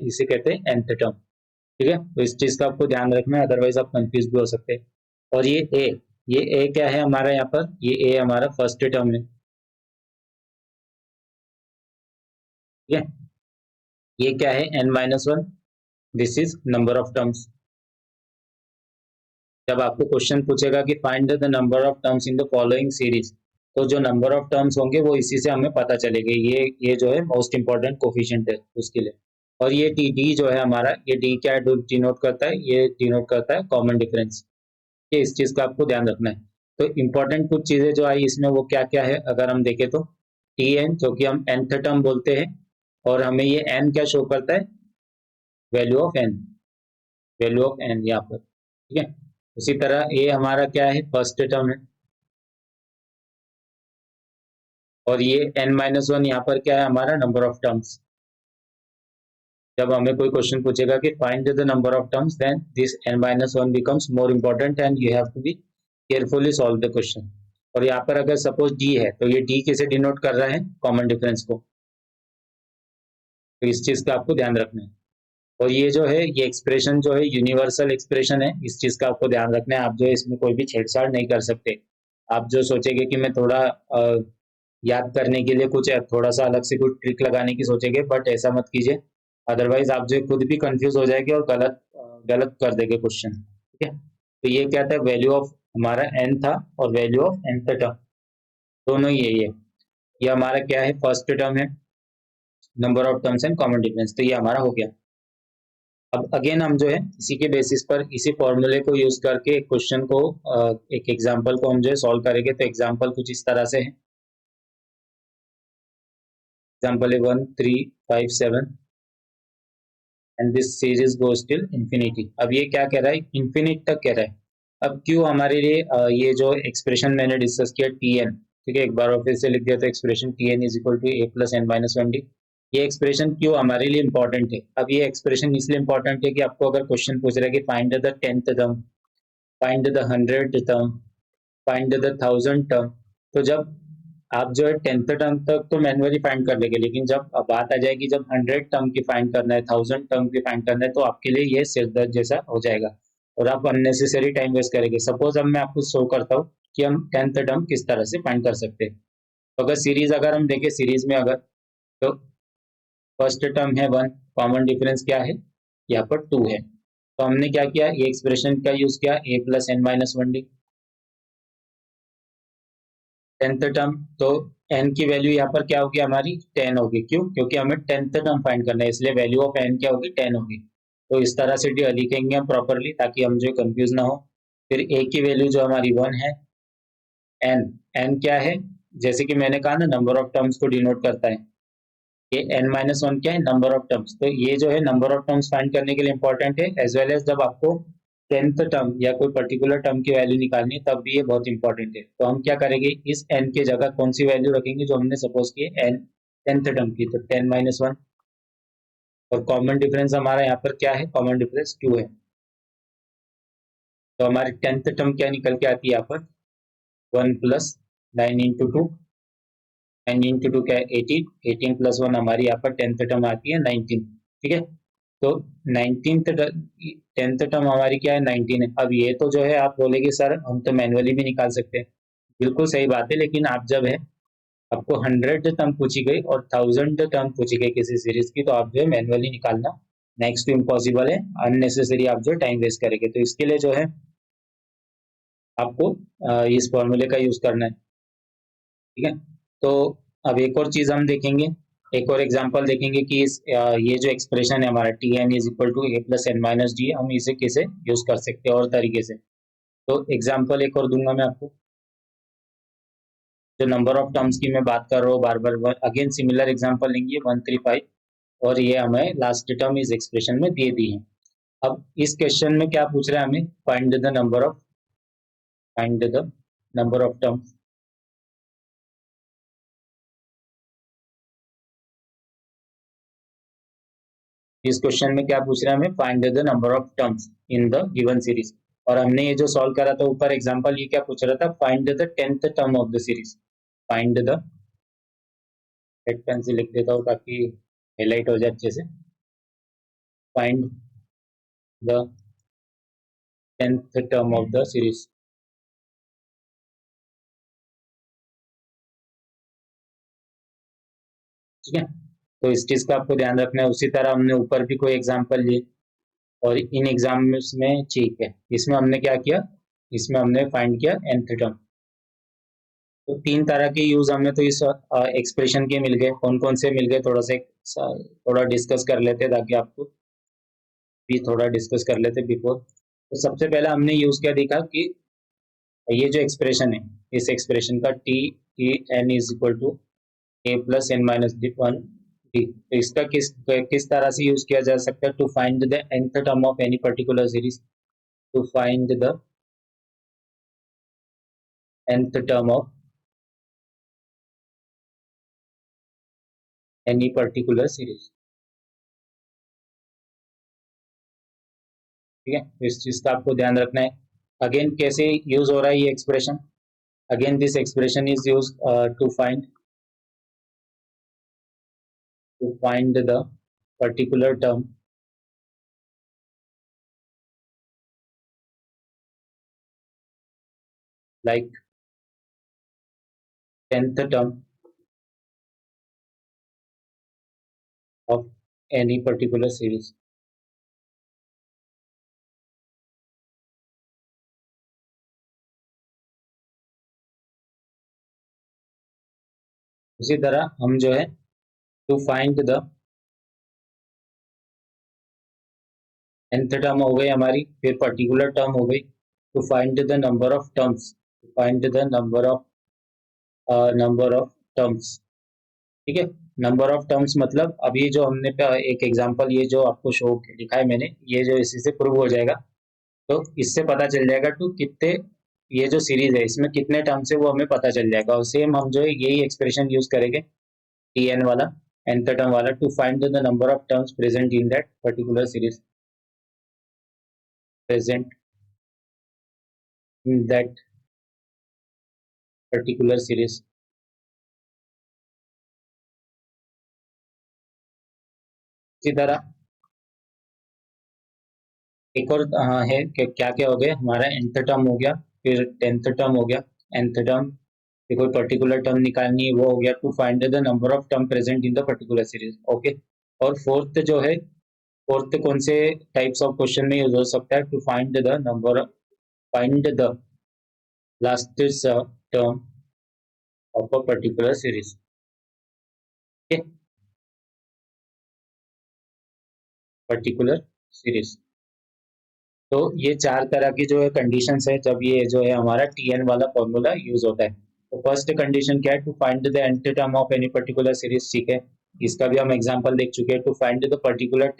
S1: इसे कहते हैं nth टर्म। ठीक है, तो इस चीज का आपको ध्यान रखना है, अदरवाइज आप कंफ्यूज भी हो सकते हैं। और ये a क्या है हमारा, यहाँ पर ये a हमारा फर्स्ट टर्म है। ठीक है, ये क्या है n-1, this is number of terms. जब आपको क्वेश्चन पूछेगा कि find the number of terms in the following series, तो जो नंबर ऑफ टर्म्स होंगे वो इसी से हमें पता चलेगा। ये जो है मोस्ट इंपॉर्टेंट कोफिशिएंट है उसके लिए। और ये डी जो है हमारा, ये डी क्या डिनोट करता है, ये डिनोट करता है कॉमन डिफरेंस। ये इस चीज का आपको ध्यान रखना है। तो इंपॉर्टेंट कुछ चीजें जो आई इसमें वो क्या क्या है अगर हम देखें तो, टी एन जो कि हम nth टर्म बोलते हैं, और हमें ये n क्या शो करता है, value of n, value of n यहाँ पर। ठीक है, उसी तरह ये हमारा क्या है, फर्स्ट टर्म है। और ये n-1 यहाँ पर क्या है, हमारा नंबर ऑफ टर्म्स। जब हमें कोई क्वेश्चन पूछेगा कि find the number of terms, then this n-1 becomes more important and you have to be carefully solve the question. और यहाँ पर अगर सपोज d है तो ये d किसे डिनोट कर रहा है, कॉमन डिफरेंस को। तो इस चीज का आपको ध्यान रखना है। और ये जो है, ये एक्सप्रेशन जो है यूनिवर्सल एक्सप्रेशन है, इस चीज का आपको ध्यान रखना है। आप जो है इसमें कोई भी छेड़छाड़ नहीं कर सकते। आप जो सोचेंगे कि मैं थोड़ा याद करने के लिए कुछ थोड़ा सा अलग से कुछ ट्रिक लगाने की सोचेंगे, बट ऐसा मत कीजिए। अदरवाइज आप जो खुद भी कंफ्यूज हो जाएंगे और गलत कर देंगे क्वेश्चन। ठीक है, तो ये क्या था, वैल्यू ऑफ हमारा n था और वैल्यू ऑफ nth टर्म, दोनों ही है ये हमारा क्या है, फर्स्ट टर्म है, number of terms and common difference. तो ये हमारा हो गया। अब अगेन हम जो है इसी के बेसिस पर, इसी फॉर्मूले को यूज करके एक क्वेश्चन को, एक एग्जांपल को हम जो है सॉल्व करेंगे। तो एग्जांपल कुछ इस तरह से है। एग्जांपल है 1, 3, 5, 7 and this series goes till infinity. अब ये क्या कह रहा है, इंफिनिट तक कह रहा है। अब क्यों हमारे लिए ये जो एक्सप्रेशन मैंने डिस्कस किया टी एन, ठीक है, एक बार और फिर से लिख दिया, तो expression T N is equal to A plus N minus one d. ये एक्सप्रेशन क्यों हमारे लिए इंपॉर्टेंट है, अब ये एक्सप्रेशन इसलिए इंपॉर्टेंट है कि आपको अगर क्वेश्चन पूछ रहा है कि find the 10th term, find the 100th term, find the 1000 term, तो जब आप जो है 10th टर्म तक तो मैनुअली फाइंड कर लेंगे, लेकिन जब अब बात आ जाएगी जब 100 टर्म की फाइंड करना है, 1000 टर्म की फाइंड करना है, तो आपके लिए ये सिरदर्द जैसा हो जाएगा और आप अननेसेसरी टाइम वेस्ट करेंगे। सपोज अब मैं आपको शो करता हूँ कि हम 10th टर्म किस तरह से फाइंड कर सकते हैं। तो अगर हम देखें सीरीज में, अगर तो फर्स्ट टर्म है 1, कॉमन डिफरेंस क्या है, यहाँ पर 2 है। तो हमने क्या किया, ये एक्सप्रेशन का यूज किया, a plus N minus one d. 10th term, तो n की वैल्यू यहाँ पर क्या होगी, हमारी 10 होगी। क्यों, क्योंकि हमें 10th टर्म फाइंड करना है, इसलिए वैल्यू ऑफ n क्या होगी, 10 होगी। तो इस तरह से लिखेंगे हम प्रॉपरली, ताकि हम जो कंफ्यूज ना हो। फिर a की वैल्यू जो हमारी 1 है, n क्या है, जैसे कि मैंने कहा ना, नंबर ऑफ टर्म्स को डिनोट करता है। ये n-1 क्या है, नंबर ऑफ टर्म्स। तो ये जो है नंबर ऑफ टर्म्स फाइंड करने के लिए इंपॉर्टेंट है, एज वेल एज जब आपको 10th टर्म या कोई पर्टिकुलर टर्म की वैल्यू निकालनी है, तब भी ये बहुत इंपॉर्टेंट है। तो हम क्या करेंगे, इस n के जगह कौन सी वैल्यू रखेंगे, जो हमने सपोज की है n 10th टर्म की, तो 10-1। और कॉमन डिफरेंस हमारा यहाँ पर क्या है, कॉमन डिफरेंस 2 है। तो हमारी 10th टर्म क्या निकल के आती है यहाँ पर, 1 प्लस 9 इंटू 2, 9 इंटू 2 क्या है, 18, 18 प्लस 1 हमारी यहाँ पर 10th टर्म आती है 19। ठीक है, तो 10th टर्म हमारी क्या है, 19 है। अब ये तो जो है आप बोलेंगे सर हम तो मैनुअली भी निकाल सकते हैं, बिल्कुल सही बात है, लेकिन आप जब है आपको 100 टर्म पूछी गई और 1000 टर्म पूछी गई किसी सीरीज की, तो आप जो है मैनुअली निकालना नेक्स्ट टू इम्पॉसिबल है, अननेसेसरी आप जो टाइम वेस्ट करेंगे। तो इसके लिए जो है आपको इस फॉर्मूले का यूज करना है। ठीक है, तो अब एक और चीज हम देखेंगे, एक और एग्जांपल देखेंगे कि ये जो एक्सप्रेशन है हमारा T N is equal to A plus N minus d, हम इसे कैसे यूज कर सकते हैं और तरीके से। तो एग्जांपल एक और दूंगा मैं आपको, जो नंबर ऑफ टर्म्स की मैं बात कर रहा हूँ बार बार, अगेन सिमिलर एग्जांपल लेंगे 1, 3, 5, और ये हमें लास्ट टर्म इस एक्सप्रेशन में दे दी है। अब इस क्वेश्चन में क्या पूछ रहा है हमें, find the number of terms. इस क्वेश्चन में क्या पूछ रहा है हमें, find the number of terms in the given series. और हमने ये जो सॉल्व करा था ऊपर एग्जांपल, ये क्या पूछ रहा था, find the 10th term of the series. Find the, red pen से लिख देता हूँ ताकि हाईलाइट हो जाए अच्छे से। Find the 10th term of the series. ठीक है, तो इस चीज का आपको ध्यान रखना है। उसी तरह हमने ऊपर भी कोई एग्जाम्पल लिए और इन एग्जाम्स में ठीक है, इसमें हमने क्या किया, इसमें हमने फाइंड किया nth टर्म। तो तीन तरह के यूज हमें तो इस एक्सप्रेशन के मिल गए। कौन कौन से मिल गए थोड़ा डिस्कस कर लेते ताकि आपको भी थोड़ा डिस्कस कर लेते बिफोर। तो सबसे पहले हमने यूज क्या देखा कि ये जो एक्सप्रेशन है, इस एक्सप्रेशन का T n is equal to a plus N minus one D, तो इसका किस तरह से यूज किया जा सकता है to find the nth term of any particular series, to find the nth term of any particular series. ठीक है, तो इस चीज का आपको ध्यान रखना है। अगेन कैसे यूज हो रहा है ये expression, again this expression is use to find the particular term like 10th term of any particular series। उसी तरह हम जो है to find the nth term हो गई हमारी, फिर पर्टिकुलर टर्म हो गई, to find the number of terms, to find the number of terms. ठीक है, नंबर ऑफ टर्म्स मतलब अभी जो हमने एक एग्जांपल ये जो आपको शो लिखा है मैंने, ये जो इसी से प्रूव हो जाएगा। तो इससे पता चल जाएगा टू कितने, ये जो सीरीज है इसमें कितने टर्म्स है वो हमें पता चल जाएगा। और सेम हम जो है यही एक्सप्रेशन यूज करेंगे टी एन वाला, nth टर्म वाला, to find the number of terms present in that particular series, present in that particular series. इसी तरह एक और है कि क्या क्या हो गया हमारा, nth टर्म हो गया, फिर 10th टर्म हो गया, nth टर्म, फिर कोई पर्टिकुलर टर्म निकालनी है वो हो गया, to find the number of term present in the particular series. Okay, और फोर्थ जो है, फोर्थ कौन से टाइप्स ऑफ क्वेश्चन में यूज हो सकता है, to find the number, find the last term of a particular series. Particular series. तो ये चार तरह की जो है कंडीशंस है जब ये जो है हमारा टी एन वाला फॉर्मूला यूज होता है। तो फर्स्ट कंडीशन क्या है, to find the nth term of any particular series. ठीक है, इसका भी हम एग्जांपल देख चुके हैं, to find the particular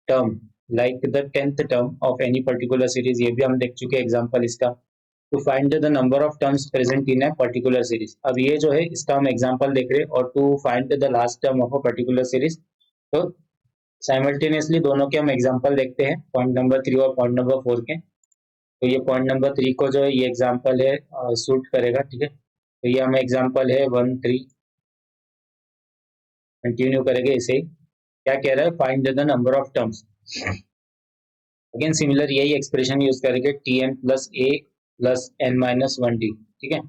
S1: term like the 10th term of any particular series, ये भी हम देख चुके हैं एग्जांपल इसका। To find the number of terms present in a particular series, अब ये जो है इसका हम एग्जांपल देख रहे हैं। और to find the last term of a particular series, तो साइमल्टेनियसली दोनों के हम एग्जांपल देखते हैं, पॉइंट नंबर 3 और पॉइंट नंबर 4 के। तो ये पॉइंट नंबर 3 को जो है ये एग्जांपल है सूट करेगा। ठीक है, तो ये हमें एग्जांपल है 1 3, कंटिन्यू करेंगे इसे। क्या कह रहा है, find the number of terms. Again similar यही एक्सप्रेशन यूज करेंगे, T N plus A plus N minus one D. ठीक है,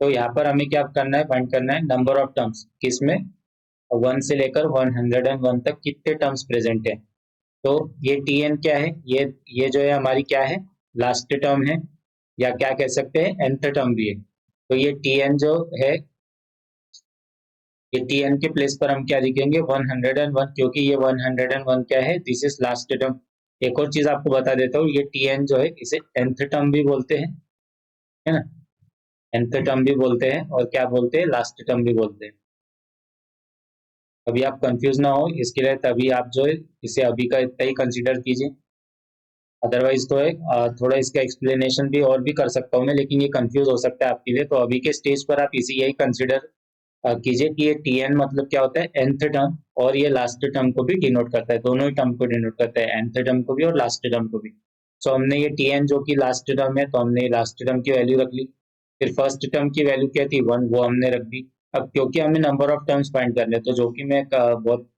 S1: तो यहाँ पर हमें क्या करना है, फाइंड करना है नंबर ऑफ टर्म्स, किसमें 1 से लेकर 101 तक कितने टर्म्स प्रेजेंट है। तो ये टी एन क्या है, ये जो है हमारी क्या है, लास्ट टर्म है, या क्या कह सकते हैं nth टर्म भी है। तो ये टी एन जो है, ये टी एन के प्लेस पर हम क्या लिखेंगे 101, क्योंकि ये 101 क्या है, दिस इज लास्ट टर्म। एक और चीज आपको बता देता हूँ, ये टी एन जो है इसे nth टर्म भी बोलते हैं, है ना, nth टर्म भी बोलते हैं और क्या बोलते हैं, लास्ट टर्म भी बोलते हैं। अभी आप कंफ्यूज ना हो इसके लिए, तभी आप जो है इसे अभी का इतना ही कंसिडर कीजिए। अदरवाइज तो है थोड़ा इसका एक्सप्लेनेशन भी और भी कर सकता हूँ मैं, लेकिन ये कंफ्यूज हो सकता है आपके लिए। तो अभी के स्टेज पर आप इसी यही कंसिडर कीजिए कि ये टी एन मतलब क्या होता है, nth टर्म, और ये लास्ट टर्म को भी डिनोट करता है, दोनों ही टर्म को डिनोट करता है, nth टर्म को भी और लास्ट टर्म को भी। सो हमने ये टी एन जो कि लास्ट टर्म है, तो हमने लास्ट टर्म की वैल्यू रख ली। फिर फर्स्ट टर्म की वैल्यू क्या थी 1, वो हमने रख दी। अब क्योंकि हमें नंबर ऑफ टर्म्स फाइंड करने, तो जो कि मैं बहुत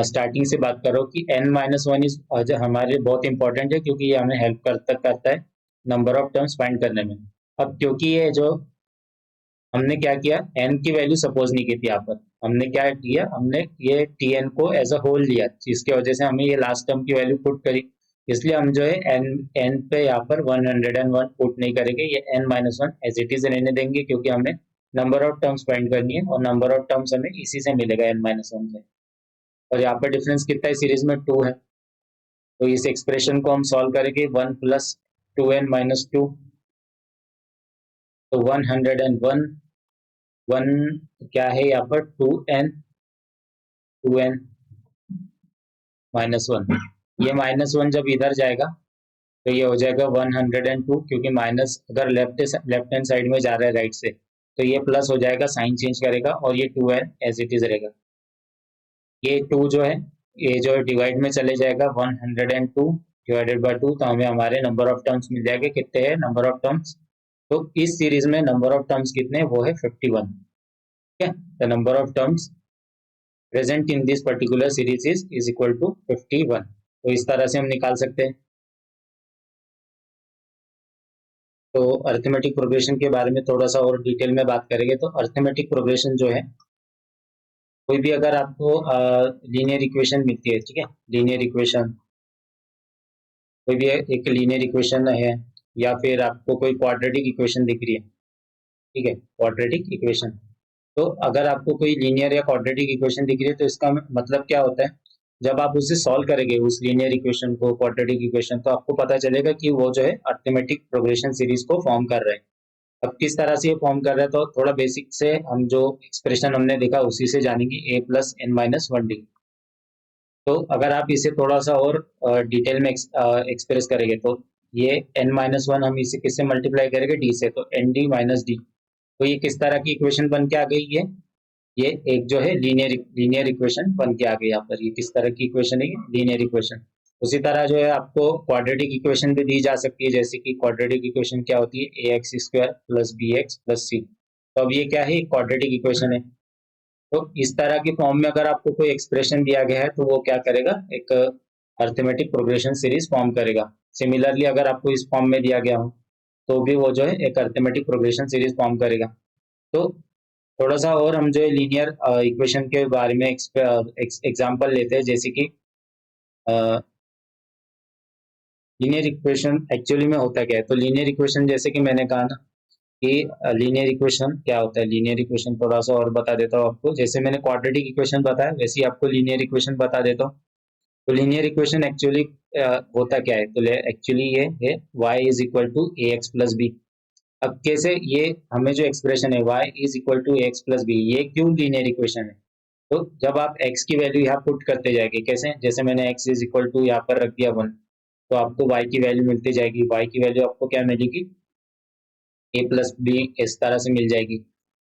S1: स्टार्टिंग से बात कर रहा हूँ कि n माइनस वन इज हमारे बहुत इंपॉर्टेंट है, क्योंकि ये हमें हेल्प करता है नंबर ऑफ टर्म्स फाइंड करने में। अब क्योंकि ये जो हमने क्या किया, n की वैल्यू सपोज नहीं की थी यहाँ पर, हमने क्या किया, हमने ये tn को एज अ होल लिया, जिसकी वजह से हमें ये लास्ट टर्म की वैल्यू पुट करी। इसलिए हम जो है n पे यहाँ पर 101 पुट नहीं करेंगे, ये n-1 एज इट इज रहने देंगे, क्योंकि हमें नंबर ऑफ टर्म्स फाइंड करनी है और नंबर ऑफ टर्म्स हमें इसी से मिलेगा n-1 से। और यहाँ पर डिफरेंस कितना है, सीरीज में 2 है, तो इस एक्सप्रेशन को हम सॉल्व करेंगे 1 + 2n-2, तो 101 1 क्या है यहाँ पर 2n -1, ये -1 जब इधर जाएगा तो ये हो जाएगा 102, क्योंकि माइनस अगर लेफ्ट हैंड साइड में जा रहा है राइट से, तो ये प्लस हो जाएगा, साइन चेंज करेगा और ये 2n एज इट इज रहेगा। ये 2 जो है, ये जो डिवाइड में चले जाएगा, 102 डिवाइडेड बाय 2, तो हमें हमारे नंबर ऑफ टर्म्स मिल जाएंगे। कितने हैं नंबर ऑफ टर्म्स, तो इस सीरीज में नंबर ऑफ टर्म्स कितने हैं, वो है 51। ठीक है, the number of terms present in this particular series is equal to 51। तो इस तरह से हम निकाल सकते हैं। तो अरिथमेटिक प्रोग्रेशन के बारे में थोड़ा सा और डिटेल में बात करेंगे। तो अरिथमेटिक प्रोग्रेशन जो है, कोई भी अगर आपको लीनियर इक्वेशन मिलती है, ठीक है, लीनियर इक्वेशन, कोई भी एक लीनियर इक्वेशन है, या फिर आपको कोई क्वाड्रेटिक इक्वेशन दिख रही है, ठीक है, क्वाड्रेटिक इक्वेशन, तो अगर आपको कोई लीनियर या क्वाड्रेटिक इक्वेशन दिख रही है, तो इसका मतलब क्या होता है, जब आप उसे सॉल्व करेंगे उस लीनियर इक्वेशन को, क्वाड्रेटिक इक्वेशन, तो आपको पता चलेगा कि वो जो है अरिथमेटिक प्रोग्रेशन सीरीज को फॉर्म कर रहे हैं। अब किस तरह से ये फॉर्म कर रहा है, तो थोड़ा बेसिक से हम जो एक्सप्रेशन हमने देखा उसी से जानेंगे, a + n-1d। तो अगर आप इसे थोड़ा सा और डिटेल में एक्सप्रेस करेंगे, तो ये n-1 हम इसे किससे मल्टीप्लाई करेंगे, d से, तो nd - d। तो ये किस तरह की इक्वेशन बन के आ गई है, ये एक जो है लीनियर इक्वेशन बन के आ गई। यहाँ पर ये किस तरह की इक्वेशन है, लीनियर इक्वेशन। उसी तरह जो है आपको क्वाड्रेटिक इक्वेशन भी दी जा सकती है, जैसे कि क्वाड्रेटिक इक्वेशन क्या होती है, ax² + bx + c। तो अब ये क्या है, क्वाड्रेटिक इक्वेशन है। तो इस तरह की फॉर्म में अगर आपको कोई एक्सप्रेशन दिया गया है, तो वो क्या करेगा, एक अरिथमेटिक प्रोग्रेशन सीरीज फॉर्म करेगा। सिमिलरली अगर आपको इस फॉर्म में दिया गया हो, तो भी वो जो है एक अरिथमेटिक प्रोग्रेशन सीरीज फॉर्म करेगा। तो थोड़ा सा और हम जो है लीनियर इक्वेशन के बारे में एग्जांपल लेते हैं, जैसे कि लीनियर इक्वेशन एक्चुअली में होता क्या है। तो लीनियर इक्वेशन, जैसे कि मैंने कहा ना कि लीनियर इक्वेशन क्या होता है, लीनियर इक्वेशन थोड़ा सा और बता देता हूँ आपको। जैसे मैंने क्वाड्रेटिक इक्वेशन बताया, वैसे ही आपको लीनियर इक्वेशन बता देता हूँ। तो लीनियर इक्वेशन एक्चुअली होता क्या है, तो एक्चुअली ये है y = ax + b। अब कैसे ये हमें जो एक्सप्रेशन है y = ax + b, ये क्यों लीनियर इक्वेशन है, तो जब आप x की वैल्यू यहाँ पुट करते जाएंगे, कैसे, जैसे मैंने x = यहाँ पर रख दिया 1, तो आपको y की वैल्यू मिलती जाएगी। y की वैल्यू आपको क्या मिलेगी, a + b, इस तरह से मिल जाएगी।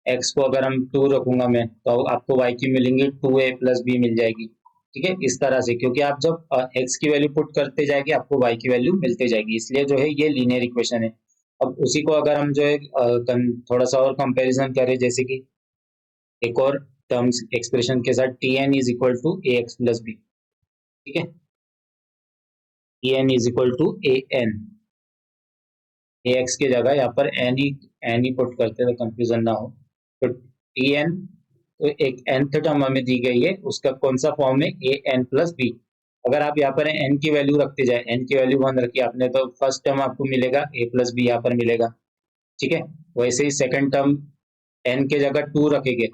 S1: x को अगर हम 2 रखूंगा मैं, तो आपको y की मिलेंगी 2a + b मिल जाएगी। ठीक है, इस तरह से, क्योंकि आप जब x की वैल्यू पुट करते जाएंगे, आपको y की वैल्यू मिलती जाएगी, इसलिए जो है ये लीनियर इक्वेशन है। अब उसी को अगर हम जो है थोड़ा सा और कंपैरिजन करें, जैसे कि एक और टर्म्स एक्सप्रेशन के साथ, tn = ax + b। ठीक है, tn = an, ax की जगह यहाँ पर n ही पुट करते हैं, तो कंफ्यूजन ना हो। तो tn, तो एक nth टर्म हमें दी गई है, उसका कौन सा फॉर्म है, an + b। अगर आप यहाँ पर n की वैल्यू रखते जाए, n की वैल्यू 1 रखी आपने, तो फर्स्ट टर्म आपको मिलेगा a + b यहाँ पर मिलेगा। ठीक है, वैसे ही सेकंड टर्म n के जगह 2 रखेंगे,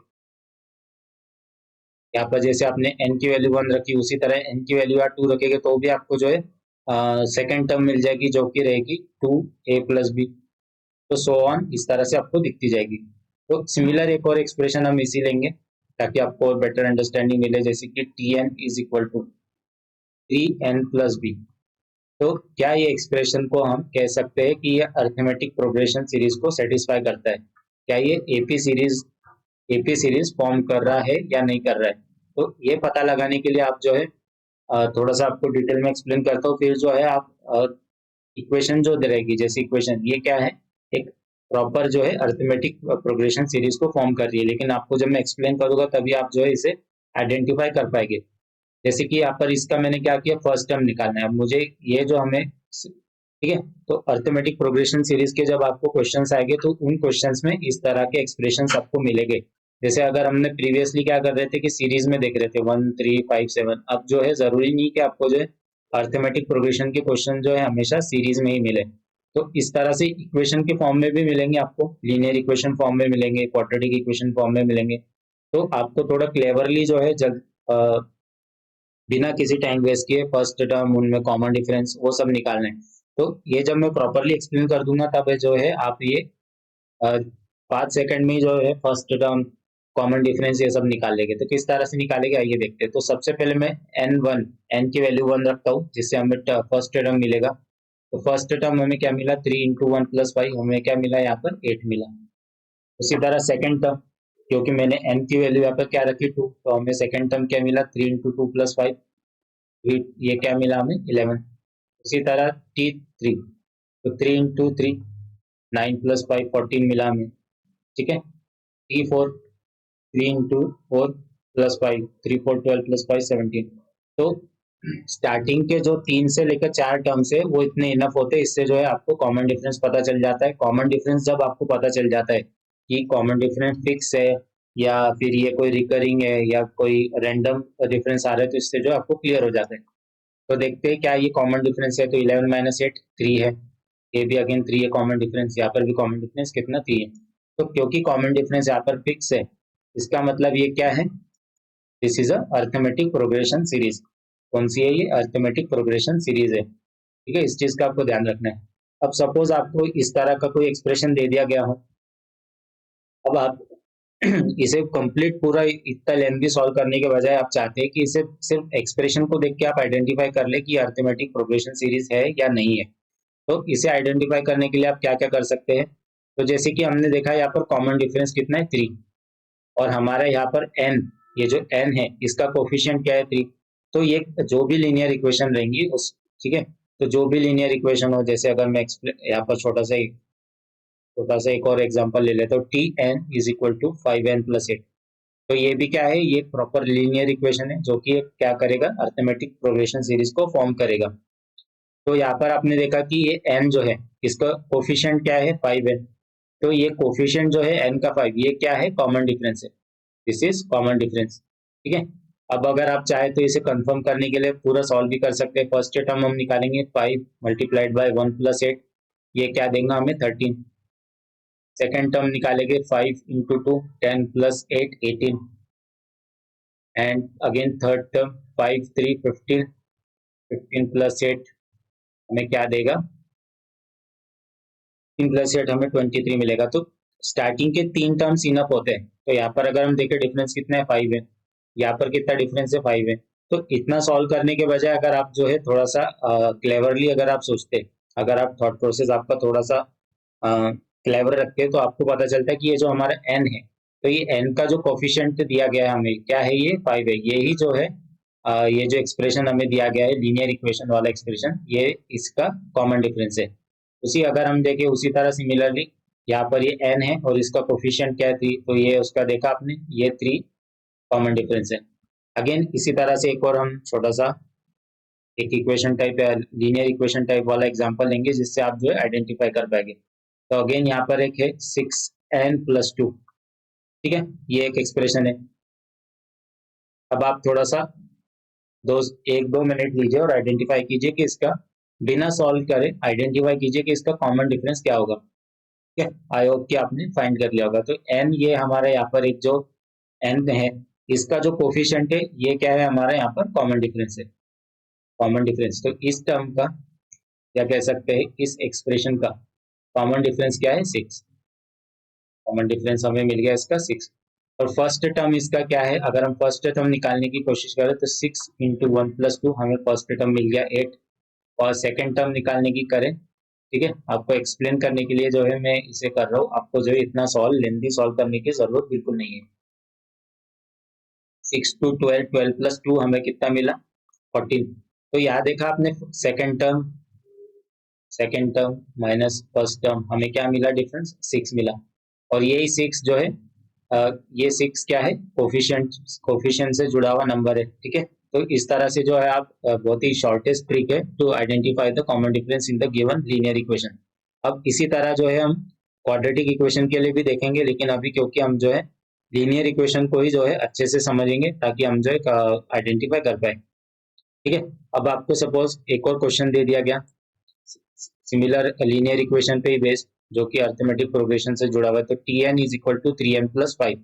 S1: यहाँ पर जैसे आपने n की वैल्यू 1 रखी, उसी तरह n की वैल्यू आप 2 रखेंगे, तो भी आपको जो है सेकंड टर्म मिल जाएगी, जो कि रहेगी 2a + b। तो सो ऑन, इस तरह से आपको दिखती जाएगी। तो सिमिलर एक और एक्सप्रेशन हम इसी लेंगे, ताकि आपको बेटर अंडरस्टैंडिंग मिले, जैसे कि tn = 3n + b। तो क्या ये एक्सप्रेशन को हम कह सकते हैं कि ये अरिथमेटिक प्रोग्रेशन सीरीज को सेटिस्फाई करता है, क्या ये एपी सीरीज फॉर्म कर रहा है या नहीं कर रहा है। तो ये पता लगाने के लिए आप जो है थोड़ा सा आपको डिटेल में एक्सप्लेन करता हूँ, फिर जो है आप इक्वेशन जो दे रहेगी, जैसे इक्वेशन ये क्या है, एक प्रॉपर जो है अरिथमेटिक प्रोग्रेशन सीरीज को फॉर्म कर रही है, लेकिन आपको जब मैं एक्सप्लेन करूंगा तभी आप जो है इसे आइडेंटिफाई कर पाएंगे। जैसे कि यहाँ पर इसका मैंने क्या किया, फर्स्ट टर्म निकालना है। अब मुझे ये जो हमें, ठीक है, तो अरिथमेटिक प्रोग्रेशन सीरीज के जब आपको क्वेश्चंस आएंगे, तो उन क्वेश्चंस में इस तरह के एक्सप्रेशंस आपको मिलेंगे। जैसे अगर हमने प्रीवियसली क्या कर रहे थे कि सीरीज में देख रहे थे 1 3 5 7, अब जो है जरूरी नहीं कि आपको जो है अर्थमेटिक प्रोग्रेशन के क्वेश्चन जो है हमेशा सीरीज में ही मिले। तो इस तरह से इक्वेशन के फॉर्म में भी मिलेंगे आपको, लीनियर इक्वेशन फॉर्म में मिलेंगे, क्वाड्रेटिक इक्वेशन फॉर्म में मिलेंगे। तो आपको थोड़ा क्लेवरली जो है बिना किसी टाइम वेस्ट किए फर्स्ट टर्म, उनमें कॉमन डिफरेंस, वो सब निकालना है। तो ये जब मैं प्रॉपरली एक्सप्लेन कर दूंगा तब जो है आप ये 5 सेकंड में जो है फर्स्ट टर्म, कॉमन डिफरेंस, ये सब निकाल लेंगे। तो किस तरह से निकालेंगे आइए देखते हैं। तो सबसे पहले मैं एन की वैल्यू 1 रखता हूँ, जिससे हमें फर्स्ट टर्म मिलेगा। तो फर्स्ट टर्म हमें क्या मिला, 3 इंटू 1 प्लस 5, हमें क्या मिला यहाँ पर 8 मिला। उसी तरह सेकंड टर्म, क्योंकि मैंने n की वैल्यू यहाँ पर क्या रखी 2, तो हमें सेकंड टर्म क्या मिला 3 इंटू 2 प्लस 5, ये क्या मिला हमें 11। उसी तरह T3, तो 3 इंटू 3 9 प्लस 5 14 मिला हमें, ठीक है। T4 3 into 4 plus 5 3 4 12 plus 5 17। तो स्टार्टिंग के जो 3 से लेकर 4 टर्म्स है वो इतने इनफ होते हैं, इससे जो है आपको कॉमन डिफरेंस पता चल जाता है। कॉमन डिफरेंस जब आपको पता चल जाता है कि कॉमन डिफरेंस फिक्स है या फिर ये कोई रिकरिंग है या कोई रैंडम डिफरेंस आ रहा है, तो इससे जो आपको क्लियर हो जाता है। तो देखते हैं क्या ये कॉमन डिफरेंस है। तो 11 माइनस 8 3 है, ये भी अगेन 3 है कॉमन डिफरेंस, यहाँ पर भी कॉमन डिफरेंस कितना 3 है। तो क्योंकि कॉमन डिफरेंस यहाँ पर फिक्स है, इसका मतलब ये क्या है, this is a arithmetic progression series. कौन सी है ये, अर्थमेटिक प्रोग्रेशन सीरीज है, ठीक है। इस चीज का आपको ध्यान रखना है। अब सपोज आपको इस तरह का कोई एक्सप्रेशन दे दिया गया हो, अब आप इसे कंप्लीट पूरा इतना लेंथी सॉल्व करने के बजाय आप चाहते हैं कि इसे सिर्फ एक्सप्रेशन को देख के आप आइडेंटिफाई कर ले कि अर्थमेटिक प्रोग्रेशन सीरीज है या नहीं है। तो इसे आइडेंटिफाई करने के लिए आप क्या क्या कर सकते हैं। तो जैसे कि हमने देखा यहाँ पर कॉमन डिफरेंस कितना है 3, और हमारा यहाँ पर n, ये जो n है इसका कोफिशिएंट क्या है 3। तो ये जो भी लीनियर इक्वेशन रहेंगी उस, ठीक है, तो जो भी लीनियर इक्वेशन हो, जैसे अगर मैं यहाँ पर छोटा सा एक और एग्जांपल ले लेता हूँ, T N is equal to 5n plus 8। तो ये भी क्या है, ये प्रॉपर लीनियर इक्वेशन है जो कि क्या करेगा, अर्थमेटिक प्रोग्रेशन सीरीज को फॉर्म करेगा। तो यहाँ पर आपने देखा कि ये n जो है इसका कोफिशिएंट क्या है 5n, तो ये कोफिशिएंट जो है n का 5, ये क्या है, कॉमन डिफरेंस है, दिस इज कॉमन डिफरेंस, ठीक है। अब अगर आप चाहे तो इसे कंफर्म करने के लिए पूरा सॉल्व भी कर सकते हैं। फर्स्ट टर्म हम निकालेंगे 5 मल्टीप्लाइड बाय 1 प्लस 8, ये क्या देगा हमें 13। सेकेंड टर्म निकालेंगे 5 into 2 10 plus 8 18, and again third term 5 3 15 15 plus 8 हमें क्या देगा 3 प्लस 8 हमें 23 मिलेगा। तो स्टार्टिंग के 3 टर्म्स इनफ होते हैं। तो यहाँ पर अगर हम देखें डिफरेंस कितना है 5 है, यहाँ पर कितना डिफरेंस है 5 है। तो इतना सॉल्व करने के बजाय अगर आप जो है थोड़ा सा क्लेवरली अगर आप सोचते, अगर आप थॉट प्रोसेस आपका थोड़ा सा क्लेवर रखते हैं, तो आपको पता चलता है कि ये जो हमारा n है, तो ये n का जो कोफिशिएंट दिया गया है हमें क्या है, ये 5 है। यही जो है ये जो एक्सप्रेशन हमें दिया गया है लीनियर इक्वेशन वाला एक्सप्रेशन, ये इसका कॉमन डिफरेंस है। उसी अगर हम देखें उसी तरह सिमिलरली यहाँ पर ये n है और इसका कोफिशिएंट क्या है 3, तो ये उसका देखा आपने, ये 3 कॉमन डिफरेंस है। अगेन इसी तरह से एक और हम छोटा सा एक इक्वेशन टाइप या लीनियर इक्वेशन टाइप वाला एग्जांपल लेंगे, जिससे आप जो है आइडेंटिफाई कर पाएंगे। तो अगेन यहाँ पर एक है 6n प्लस 2, ठीक है, ये एक एक्सप्रेशन है। अब आप थोड़ा सा 1-2 मिनट लीजिए और आइडेंटिफाई कीजिए कि इसका, बिना सॉल्व करे आइडेंटिफाई कीजिए कि इसका कॉमन डिफरेंस क्या होगा, ठीक है। आई होप कि आपने फाइंड कर लिया होगा। तो n ये हमारा यहाँ पर एक जो n है, इसका जो कोफिशिएंट है ये क्या है हमारा यहाँ पर कॉमन डिफरेंस है, कॉमन डिफरेंस। तो इस टर्म का क्या कह सकते हैं, इस एक्सप्रेशन का कॉमन डिफरेंस क्या है 6, कॉमन डिफरेंस हमें मिल गया इसका 6। और फर्स्ट टर्म इसका क्या है, अगर हम फर्स्ट टर्म निकालने की कोशिश करें तो 6 इंटू 1 प्लस 2 हमें फर्स्ट टर्म मिल गया 8, और सेकेंड टर्म निकालने की करें, ठीक है, आपको एक्सप्लेन करने के लिए जो है मैं इसे कर रहा हूँ, आपको जो है इतना लेंथी सॉल्व करने की जरूरत बिल्कुल नहीं है। 6 टू 12 12 प्लस 2 हमें कितना मिला 14। तो यहाँ देखा आपने second term minus first term हमें क्या मिला डिफरेंस 6 मिला। और यही 6 जो है ये 6 क्या है, कोफिशिएंट से जुड़ा हुआ नंबर है, ठीक है। तो इस तरह से जो है आप बहुत ही शॉर्टेस्ट ट्रिक है to identify the common difference in the given linear equation. अब इसी तरह जो है हम क्वाड्रेटिक इक्वेशन के लिए भी देखेंगे, लेकिन अभी क्योंकि हम जो है लीनियर इक्वेशन को ही जो है अच्छे से समझेंगे ताकि हम जो है आइडेंटिफाई कर पाए। ठीक है, अब आपको सपोज एक और क्वेश्चन दे दिया गया सिमिलर लीनियर इक्वेशन पे ही बेस्ड, जो कि अर्थमेटिक प्रोग्रेशन से जुड़ा हुआ है। तो T N is equal to 3n+5।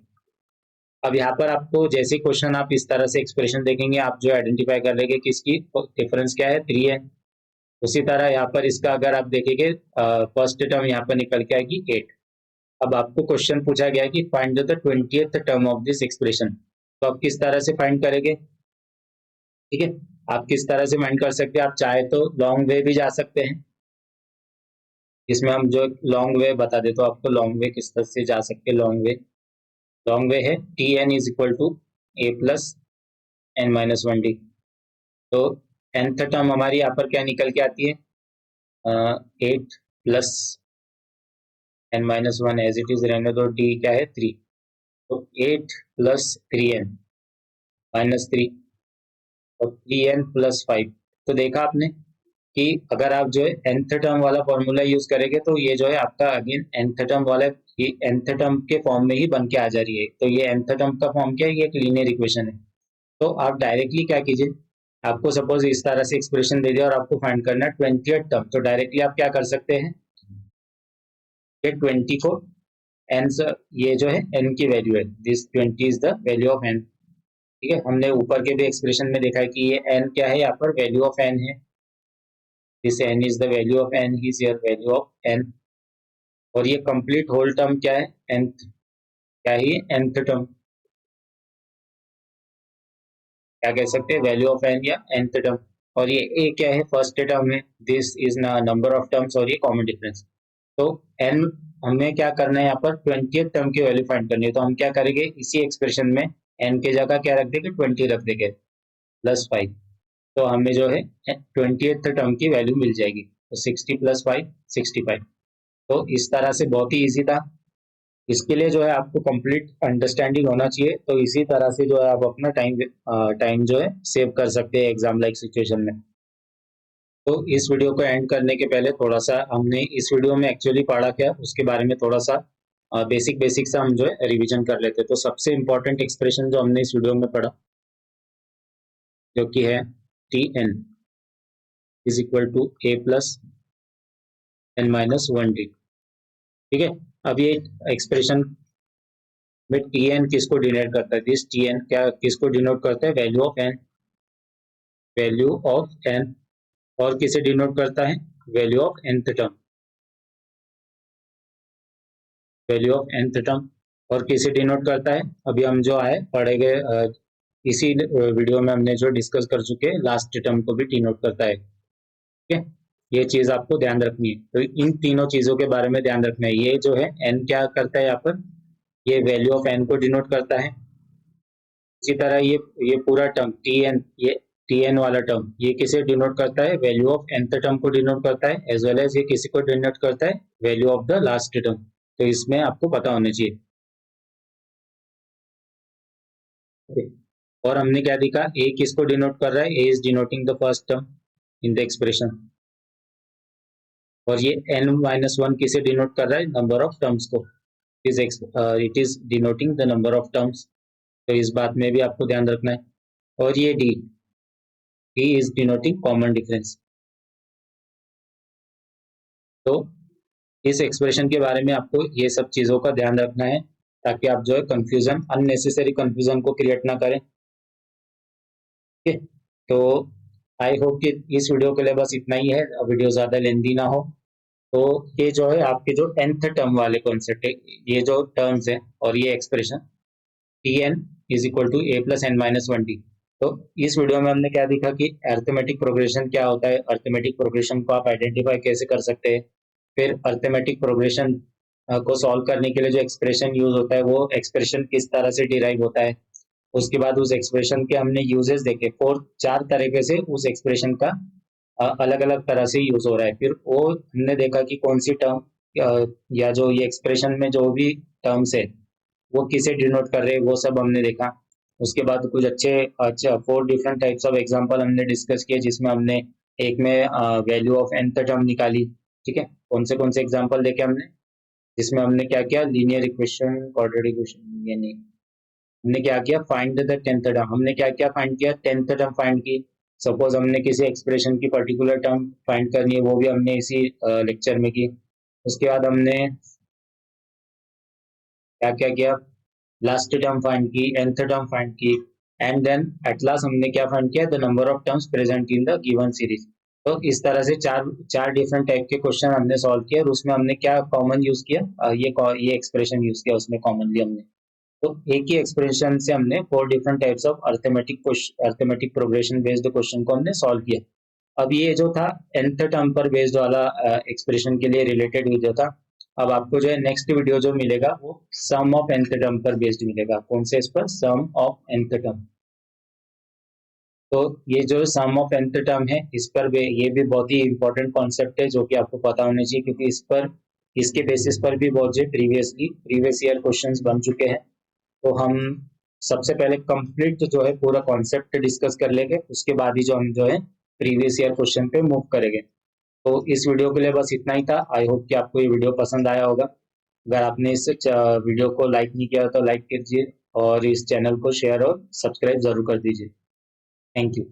S1: अब यहाँ पर आपको जैसे क्वेश्चन आप इस तरह से एक्सप्रेशन देखेंगे, आप जो आइडेंटिफाई कर लेंगे कि इसकी डिफरेंस क्या है, 3n। उसी तरह यहाँ पर इसका अगर आप देखेंगे फर्स्ट टर्म यहाँ पर निकल के आएगी 8। अब आपको क्वेश्चन पूछा गया है कि find the 20th term of this expression. तो आप किस तरह से फाइंड करेंगे? ठीक है, आप किस तरह से फाइंड कर सकते हैं? आप चाहे तो लॉन्ग वे भी जा सकते हैं, इसमें हम जो लॉन्ग वे बता दे तो आपको लॉन्ग वे किस तरह से जा सकते हैं। लॉन्ग वे है T N is equal to a+n-1d। तो nth टर्म हमारी यहाँ पर क्या निकल के आती है, 8+n-1 एज इट इज रहने दो, d क्या है 3। तो 8+3n-3 और 3n+5। तो देखा आपने कि अगर आप जो है nth टर्म वाला फॉर्मूला यूज करेंगे तो ये जो है आपका अगेन nth टर्म वाला ये nth टर्म के फॉर्म में ही बन के आ जा रही है। तो ये nth टर्म का फॉर्म क्या है, ये एक लीनियर इक्वेशन है। तो आप डायरेक्टली क्या कीजिए, आपको सपोज इस तरह से एक्सप्रेशन दे दिया और आपको फाइंड करना है 20th टर्म। तो डायरेक्टली आप क्या कर सकते हैं, ये 20 को n ये जो है n की वैल्यू है, this 20 is the value of n। ठीक है, हमने ऊपर के भी एक्सप्रेशन में देखा है कि ये n क्या है, यहाँ पर वैल्यू ऑफ n है। This n is the value of n, is your value of n। और ये कंप्लीट होल टर्म क्या है, nth, क्या है nth टर्म, क्या कह सकते हैं, वैल्यू ऑफ n या nth टर्म। और ये a क्या है, फर्स्ट टर्म है, this is number of terms और ये कॉमन डिफरेंस। तो n हमें क्या करना है, यहाँ पर 20th टर्म की वैल्यू फाइंड करनी है। तो हम क्या करेंगे, इसी एक्सप्रेशन में n की जगह क्या रख देंगे, 20 रख देंगे +5। तो हमें जो है 20th टर्म की वैल्यू मिल जाएगी। तो 60+5 65। तो इस तरह से बहुत ही इजी था। इसके लिए जो है आपको कंप्लीट अंडरस्टैंडिंग होना चाहिए। तो इसी तरह से जो है आप अपना टाइम जो है सेव कर सकते हैं एग्जाम लाइक सिचुएशन में। तो इस वीडियो को एंड करने के पहले थोड़ा सा हमने इस वीडियो में एक्चुअली पढ़ा क्या उसके बारे में थोड़ा सा बेसिक सा हम जो है रिवीजन कर लेते हैं। तो सबसे इम्पोर्टेंट एक्सप्रेशन जो हमने इस वीडियो में पढ़ा, जो कि है T N is equal to a+n-1d। ठीक है, अब ये एक्सप्रेशन में टी एन किसको डिनोट करता है, दिस टी एन क्या किसको डिनोट करता है, value of N, value of N. और किसे डिनोट करता है, value of nth term, value of nth term. और किसे डिनोट करता है, अभी हम जो आए पढ़े गए इसी वीडियो में हमने जो डिस्कस कर चुके हैं, लास्ट टर्म को भी डिनोट करता है। ठीक है, ये चीज आपको ध्यान रखनी है। तो इन तीनों चीजों के बारे में ध्यान रखना है। ये जो है n क्या करता है यहाँ पर, ये वैल्यू ऑफ n को डिनोट करता है। इसी तरह ये पूरा टर्म टी एन, ये टी एन वाला टर्म ये किसे डिनोट करता है, वैल्यू ऑफ nth टर्म को डिनोट करता है, एज वेल एज ये किसी को डिनोट करता है, value of the last term. तो इसमें आपको पता होना चाहिए। Okay. और हमने क्या देखा, ए किसको डिनोट कर रहा है, A is denoting the first term in the expression. और ये n-1 किसे डिनोट कर रहा है, नंबर ऑफ टर्म्स को, it is denoting the number of terms. तो इस बात में भी आपको ध्यान रखना है। और ये D is denoting common difference. तो इस एक्सप्रेशन के बारे में आपको ये सब चीजों का ध्यान रखना है ताकि आप जो है कंफ्यूजन, अननेसेसरी कंफ्यूजन को क्रिएट ना करें। ठीक है, तो आई होप कि इस वीडियो के लिए बस इतना ही है, वीडियो ज्यादा लेंदी ना हो। तो ये जो है आपके जो nth टर्म वाले कॉन्सेप्ट है, ये जो टर्म्स है और ये expression T N is equal to a+n-1d। तो इस वीडियो में हमने क्या देखा कि अर्थमेटिक प्रोग्रेशन क्या होता है, अर्थमेटिक प्रोग्रेशन को आप आइडेंटिफाई कैसे कर सकते हैं, फिर अर्थमेटिक प्रोग्रेशन को सॉल्व करने के लिए जो एक्सप्रेशन यूज होता है वो एक्सप्रेशन किस तरह से डिराइव होता है। उसके बाद उस एक्सप्रेशन के हमने यूजेस देखे, 4 तरीके से उस एक्सप्रेशन का अलग अलग तरह से यूज हो रहा है। फिर वो हमने देखा कि कौन सी टर्म या जो ये एक्सप्रेशन में जो भी टर्म्स है वो किसे डिनोट कर रहे हैं, वो सब हमने देखा। उसके बाद कुछ अच्छा 4 डिफरेंट टाइप्स ऑफ एग्जांपल हमने डिस्कस किए, जिसमें हमने एक में वैल्यू ऑफ nth टर्म निकाली। ठीक है, कौन से एग्जांपल देखे हमने, जिसमें हमने क्या किया, लीनियर इक्वेशन, क्वाड्रेटिक इक्वेशन, ये नहीं, हमने क्या किया, फाइंड द 10th टर्म। हमने क्या क्या फाइंड किया, 10th टर्म फाइंड की। सपोज हमने किसी एक्सप्रेशन की पर्टिकुलर टर्म फाइंड करनी है, वो भी हमने इसी लेक्चर में की। उसके बाद हमने क्या क्या किया, लास्ट टर्म फाइंड की, nth टर्म फाइंड की, एंड देन एट लास्ट हमने क्या फाइंड किया, the number of terms present in the given series. तो इस तरह से चार चार डिफरेंट टाइप के क्वेश्चन हमने सॉल्व किया, और उसमें हमने क्या कॉमन यूज किया, ये एक्सप्रेशन यूज किया उसमें कॉमनली हमने। तो एक ही एक्सप्रेशन से हमने 4 different types of arithmetic progression based question को हमने सॉल्व किया। अब ये जो था nth टर्म पर बेस्ड वाला एक्सप्रेशन के लिए रिलेटेड वीडियो था। अब आपको जो है नेक्स्ट वीडियो जो मिलेगा वो सम ऑफ nth टर्म पर बेस्ड मिलेगा। कौन से, इस पर, सम ऑफ nth टर्म। तो ये जो सम ऑफ nth टर्म है, इस पर भी, ये भी बहुत ही इंपॉर्टेंट कॉन्सेप्ट है जो कि आपको पता होना चाहिए, क्योंकि इस पर, इसके बेसिस पर भी बहुत से प्रीवियस ईयर क्वेश्चंस बन चुके हैं। तो हम सबसे पहले कंप्लीट जो है पूरा कॉन्सेप्ट डिस्कस कर लेंगे, उसके बाद ही जो हम जो है प्रीवियस ईयर क्वेश्चन पे मूव करेंगे। तो इस वीडियो के लिए बस इतना ही था। आई होप कि आपको ये वीडियो पसंद आया होगा। अगर आपने इस वीडियो को लाइक नहीं किया तो लाइक कीजिए, और इस चैनल को शेयर और सब्सक्राइब जरूर कर दीजिए। Thank you.